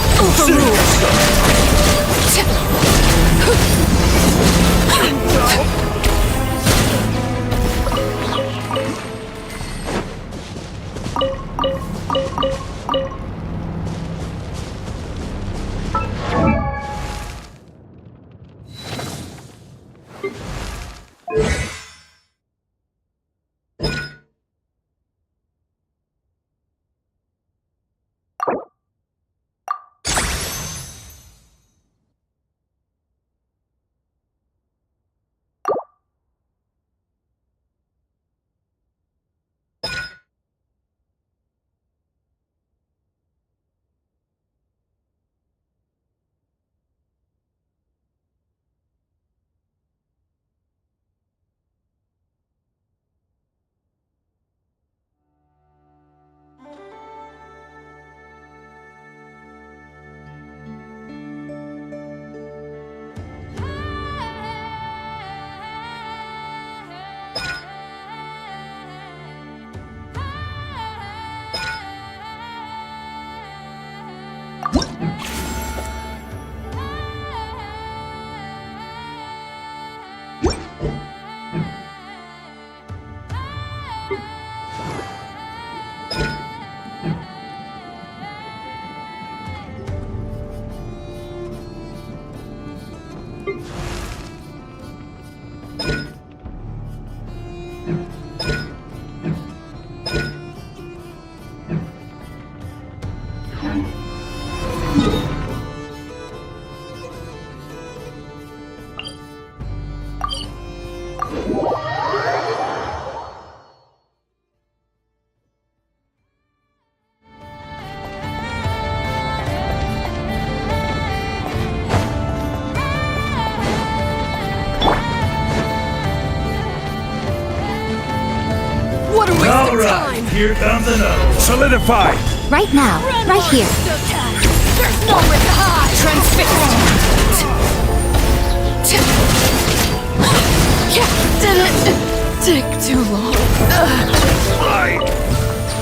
What a waste
All
of
right,
time!
here comes another one. Solidify!
Right now, right here.
There's nowhere to hide! Transfixed! Did it take too long?
My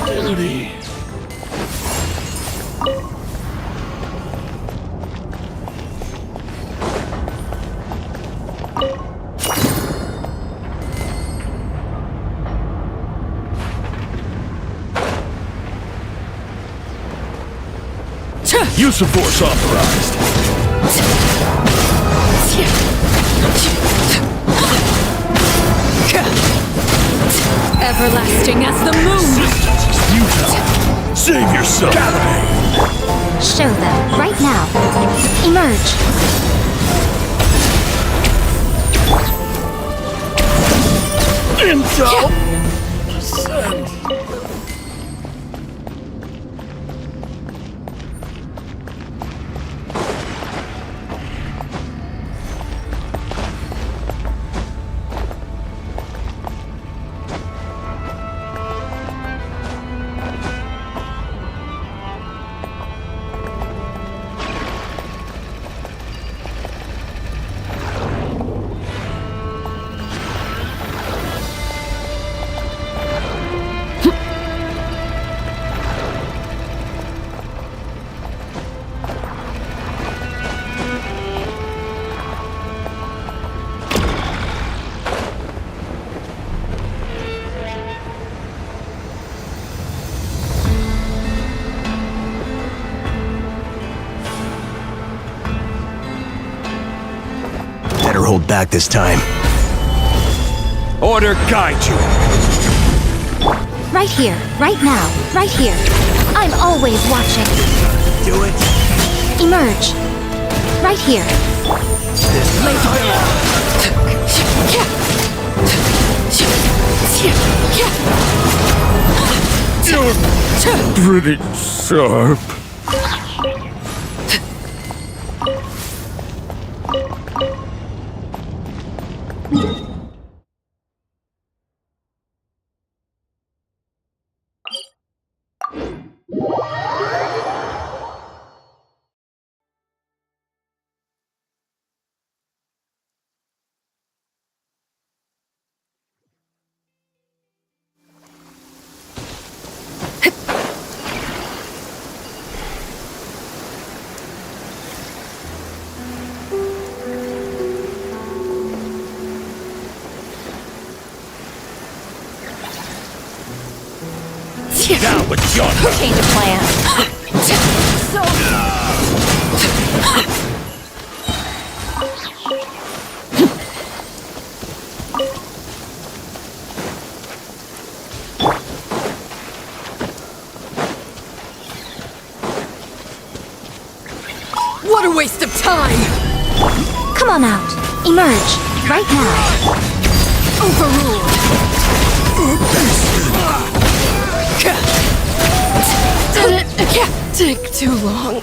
duty. Use of force authorized.
Everlasting as the moon!
Resistance is futile. Save yourself.
Show them, right now. Emerge.
Intel. Send.
Better hold back this time.
Order guide you.
Right here, right now, right here. I'm always watching.
Do it.
Emerge. Right here.
You're pretty sharp. Down with John.
Change of plan.
What a waste of time!
Come on out. Emerge. Right now.
Overruled! Did it take too long?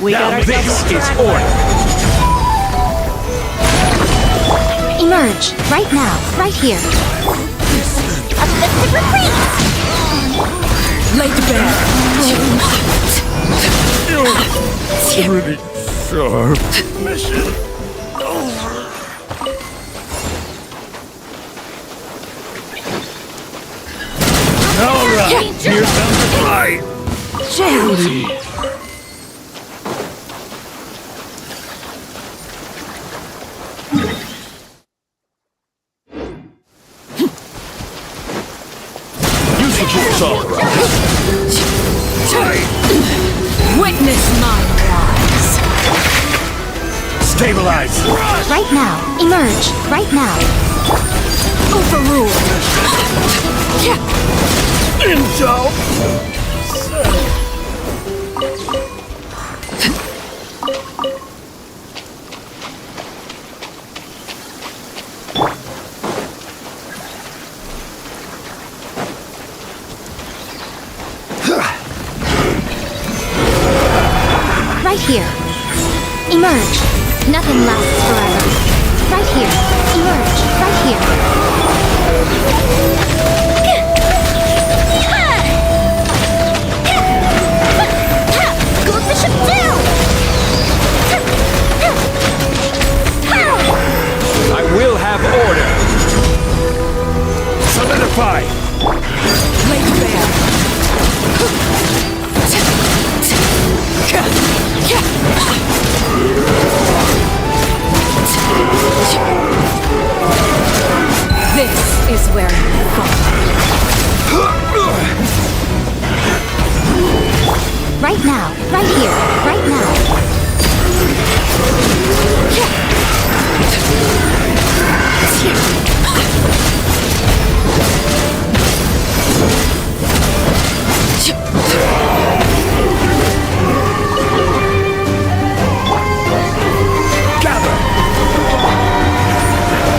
We got
Now
ourselves
this
a
is
track.
order.
Emerge. Right now. Right here.
Offensive retreat!
Laid bare.
You're pretty sharp. Mission over. All right, here comes the fight. Duty. Use the force authorized.
Witness my rise.
Stabilize.
Right now. Emerge. Right now.
Overruled.
Intel.
Nothing lasts forever. Right here. Emerge. Right here.
Go Bishop down!
I will have order. Solidify.
Lay bare. This is where you fall.
Right now. Right here. Right now.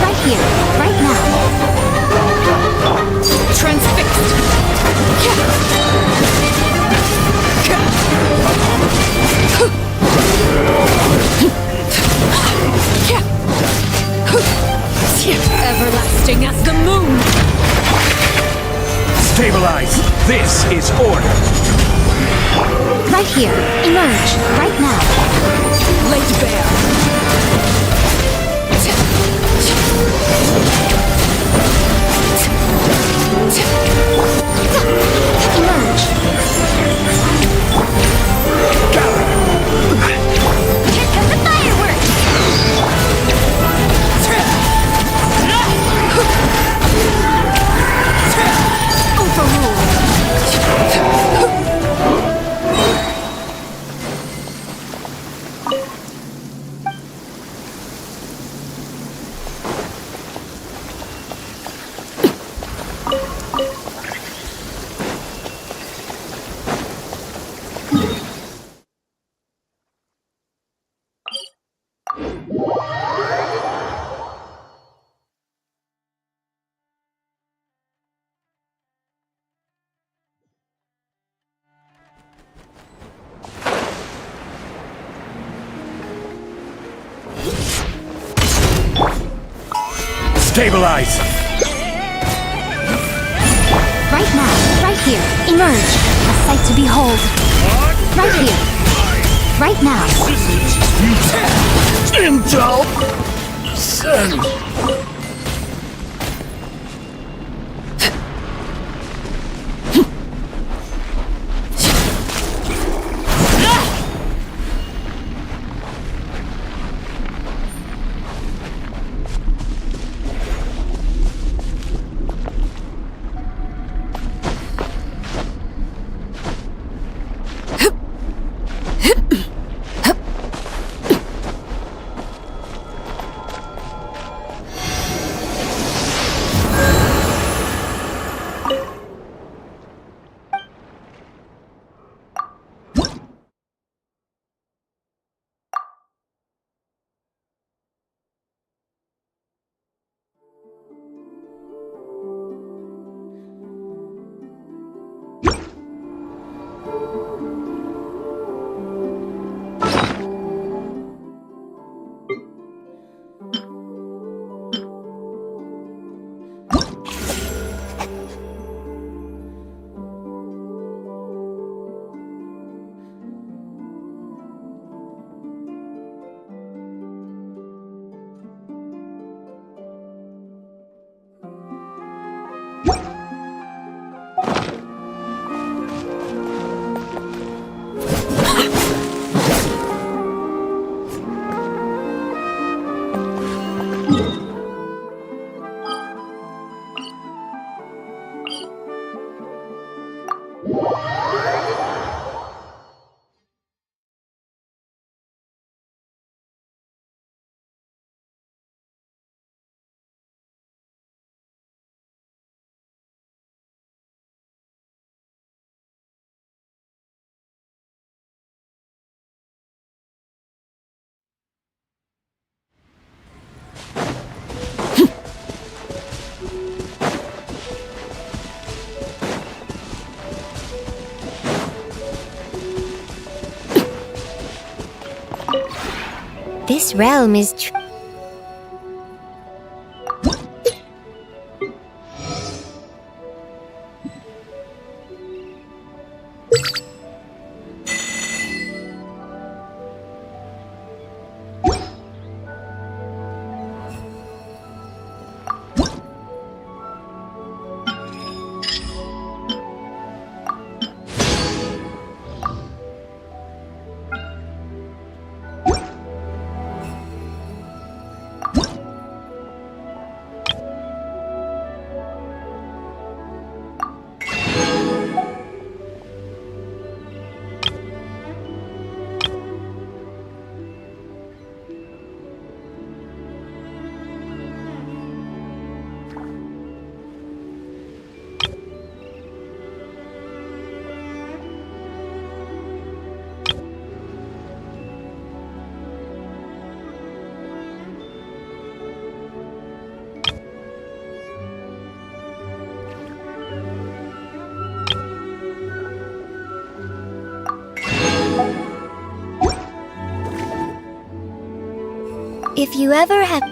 Right here. Right now.
Transfixed. Everlasting as the moon.
Stabilize. This is order.
Right here. Emerge. Right now.
Laid bare.
Emerge.
Here come the fireworks!
Stabilize.
Right now. Right here. Emerge. A sight to behold. Right here. Right now.
Intel. Send.
This realm is if you ever have...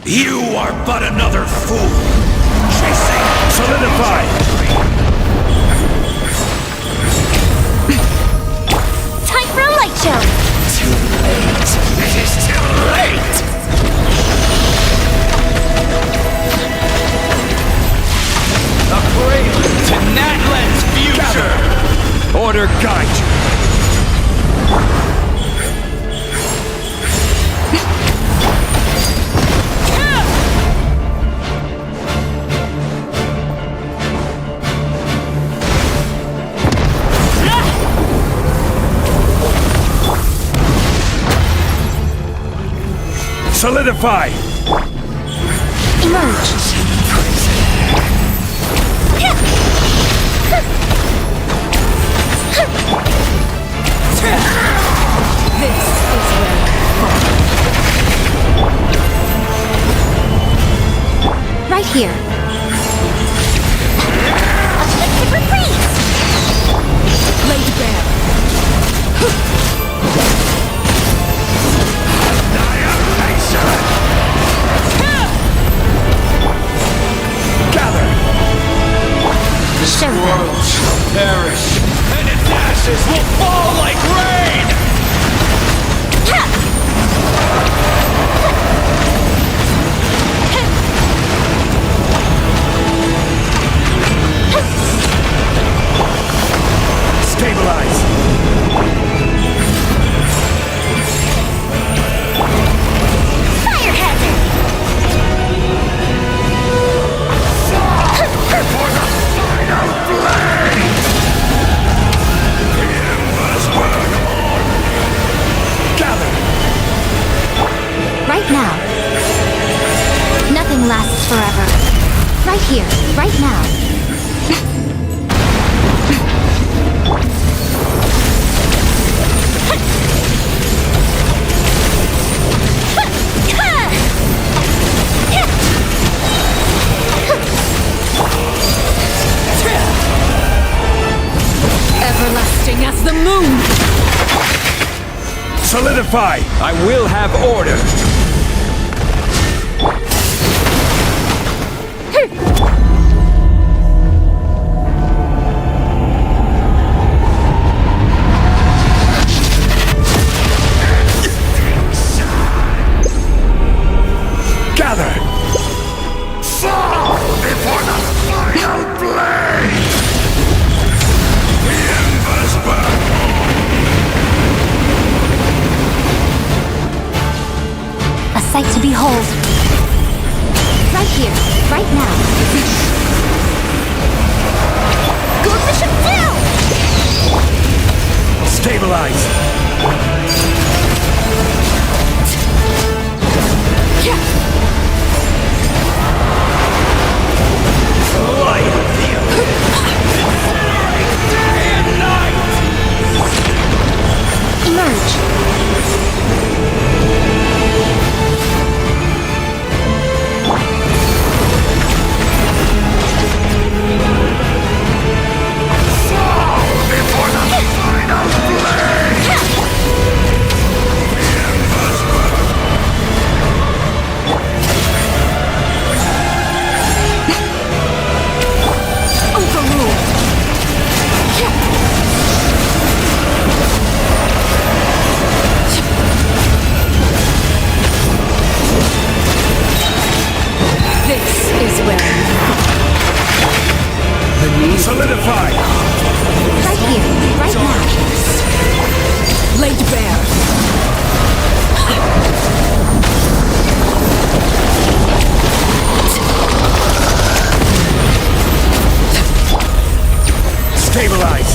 You are but another fool! Chasing... Solidify!
Time for a light show!
Too late! It is too late!
A prelude to Natlan's future!
Gather. Order guide you! Solidify!
Emerge.
This is where
Right here.
Afflicted reprise!
laid bare.
Gather!
This
world shall perish, and its ashes will fall like rain! Stabilize!
Fire hazard!
For the final blade! The embers burn on! Gather!
Right now. Nothing lasts forever. Right here, right now.
Everlasting as the moon!
Solidify! I will have order! Gather! Fall before the final blade! The embers burn!
A sight to behold. Right here, right now.
Go Bishop down!
Stabilize! Light of the abyss! Incinerate day and night!
Emerge.
Fall before the final blade! The embers burn!
Overruled! This is where
The need solidify!
Right here, right now.
laid bare.
Stabilize!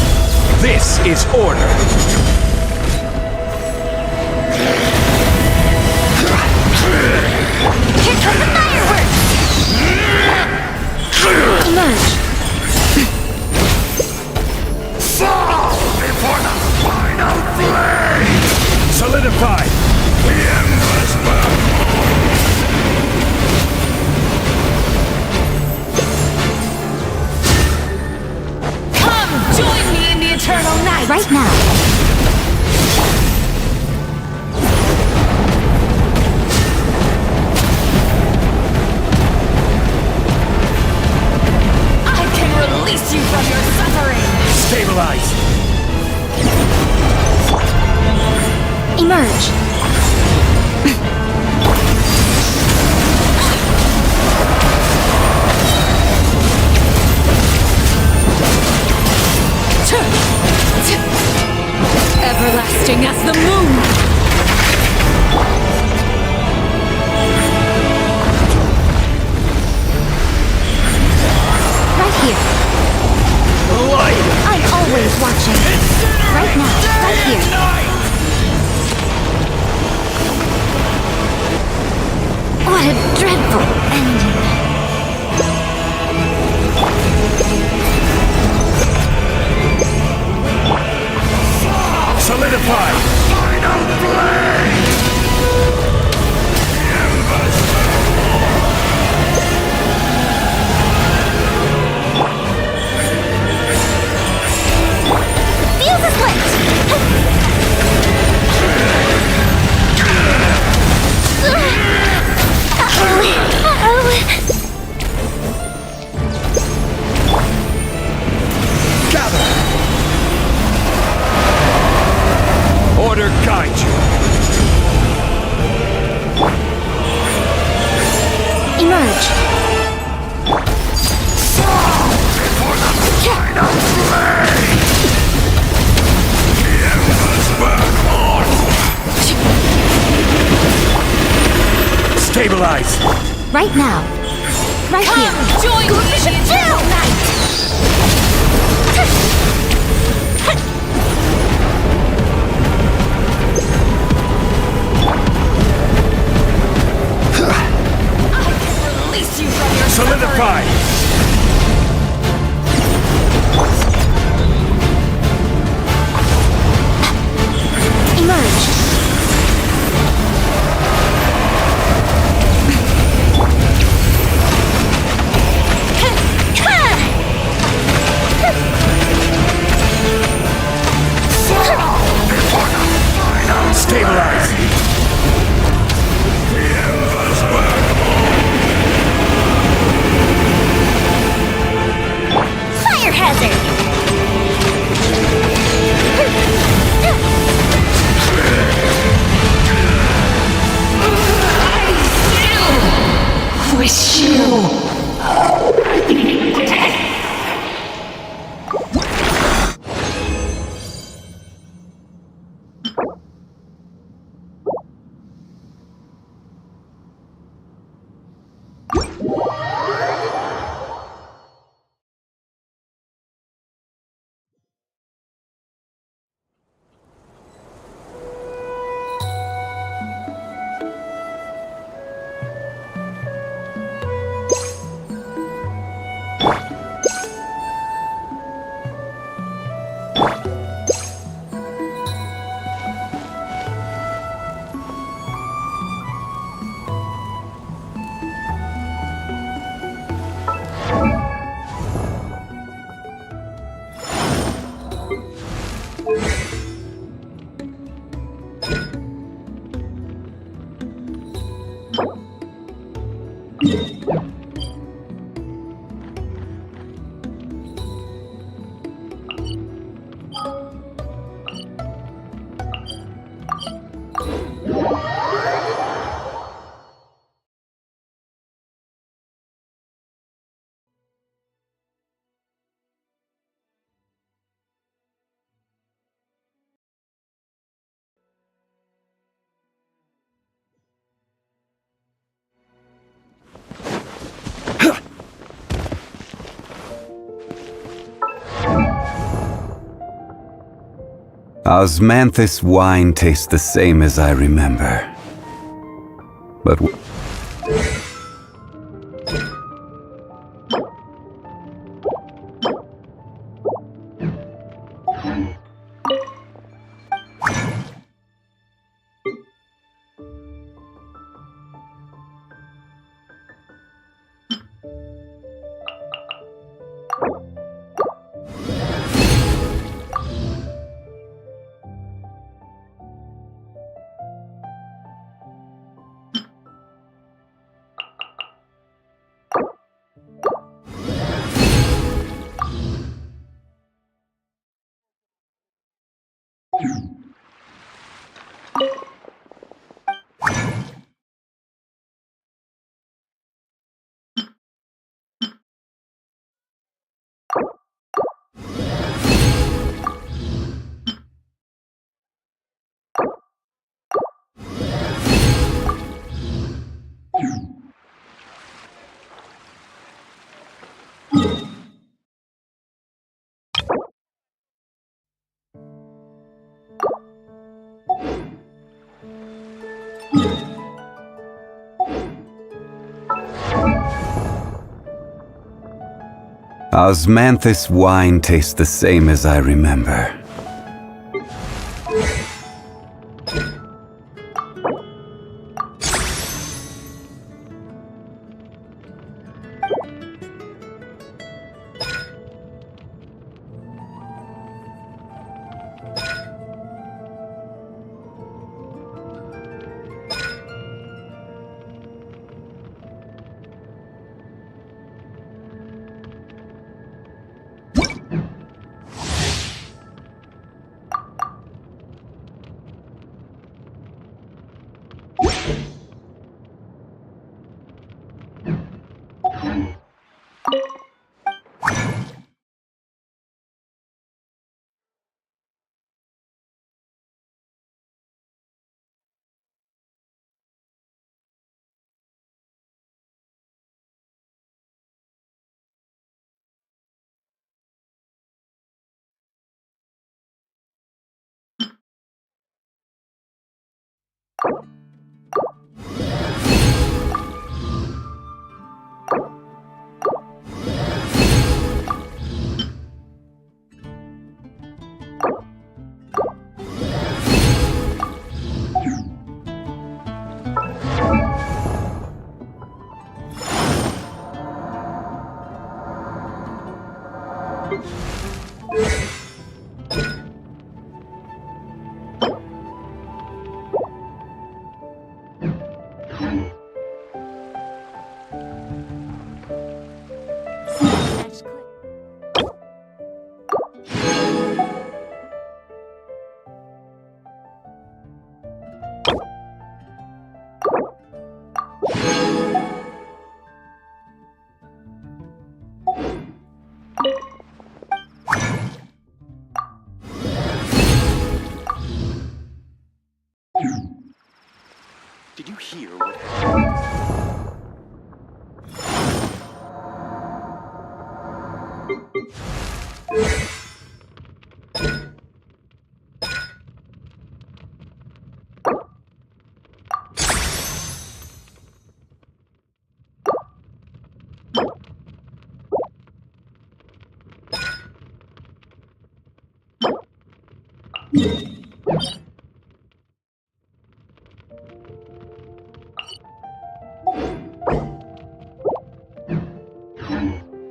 This is order!
Here comes the fireworks!
Emerge.
Fall before the final blade! Solidify! The embers burn!
Come, join me in the eternal night!
Right now.
I can release you from your suffering!
Stabilize!
Emerge.
Everlasting as the moon!
Right here.
Light!
I'm always watching. Right now, right
Day and
here.
night! Solidify! Final blade!
Fuse is lit!
Gather! Order guide you!
Emerge.
Before the final blade! The embers burn on! Stabilize!
Right now. Right here.
Join me in the eternal night! Release you from your
Solidify!
Emerge.
Stabilize! The embers burn
Fire hazard.
Wish you.
Osmanthus wine tastes the same as I remember. But Osmanthus wine tastes the same as I remember.
Did you hear what happened?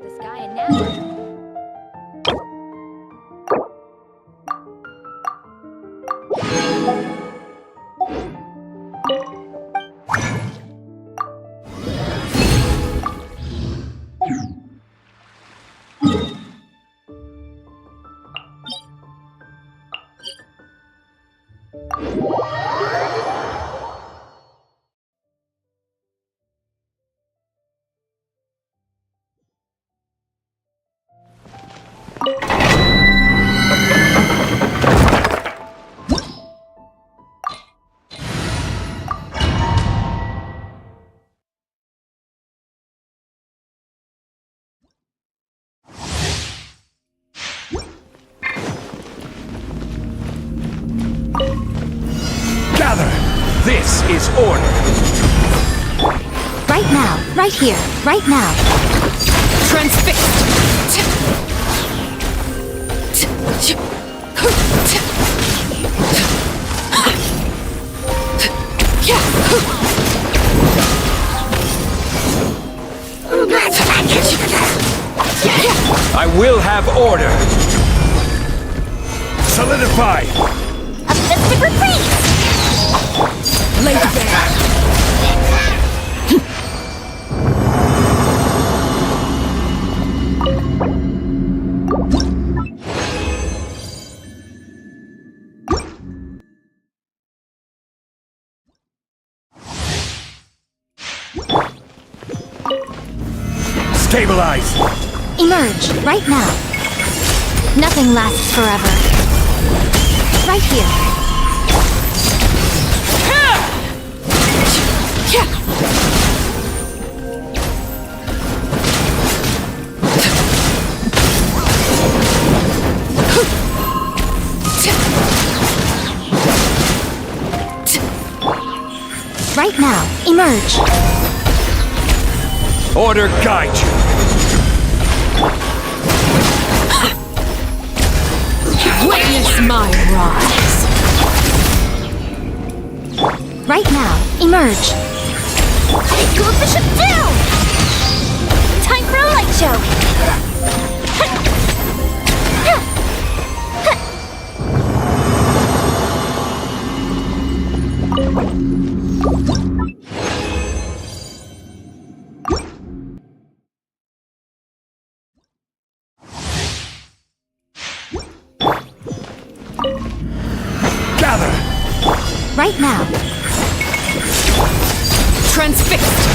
This guy in Nazareth.
Gather! This is order!
Right now, right here, right now.
I will have order! Solidify!
A mystic retreat!
Lay bare.
Stabilize!
Emerge, right now. Nothing lasts forever. Right here. Right now, emerge.
Order guide you!
Emerge.
Go the ship down! Time for a light show!
Gather!
Right now.
Transfixed!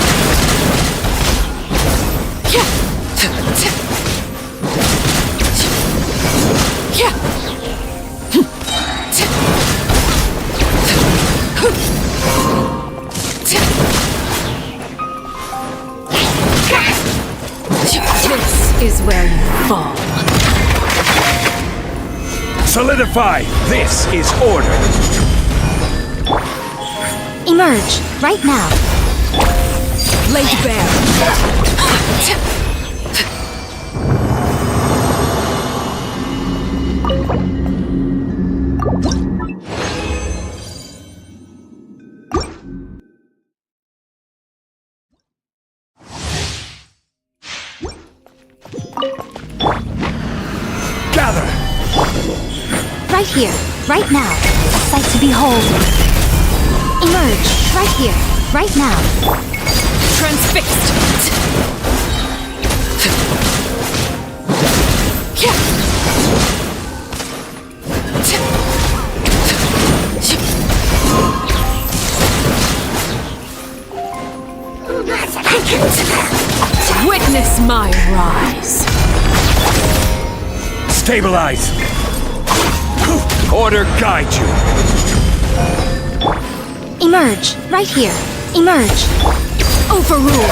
This is where you fall.
Solidify! This is order!
Emerge. Right now.
Laid bare.
Gather!
Right here. Right now. A sight to behold. Emerge. Right here. Right now.
Transfixed! Witness my rise.
Stabilize! Order guide you!
Emerge. Right here. Emerge.
Overrule.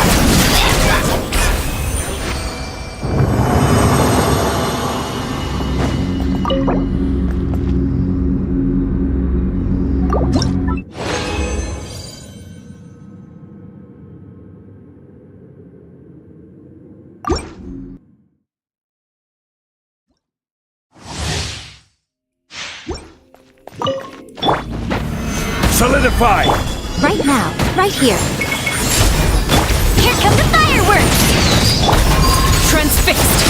Solidify!
Right now. Right here.
Here come the fireworks!
Transfixed!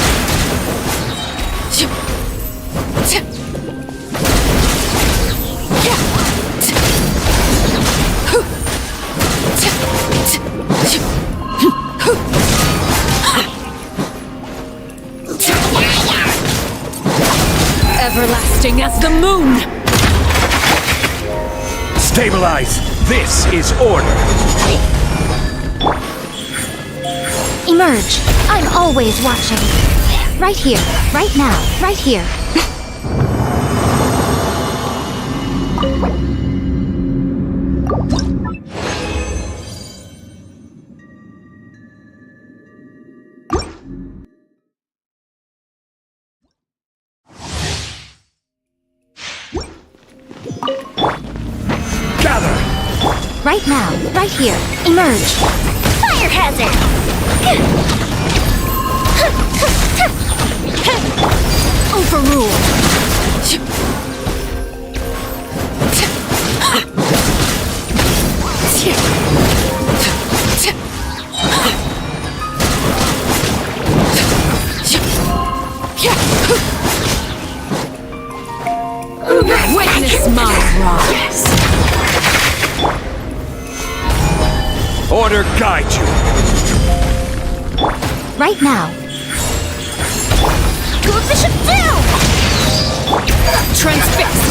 Everlasting as the moon!
Stabilize! This is order!
Emerge. I'm always watching. Right here. Right now. Right here.
Gather!
Right now. Right here. Emerge.
Fire hazard!
Overrule! Witness my rise!
Order guide you!
Right now.
Go the ship down!
Transfixed!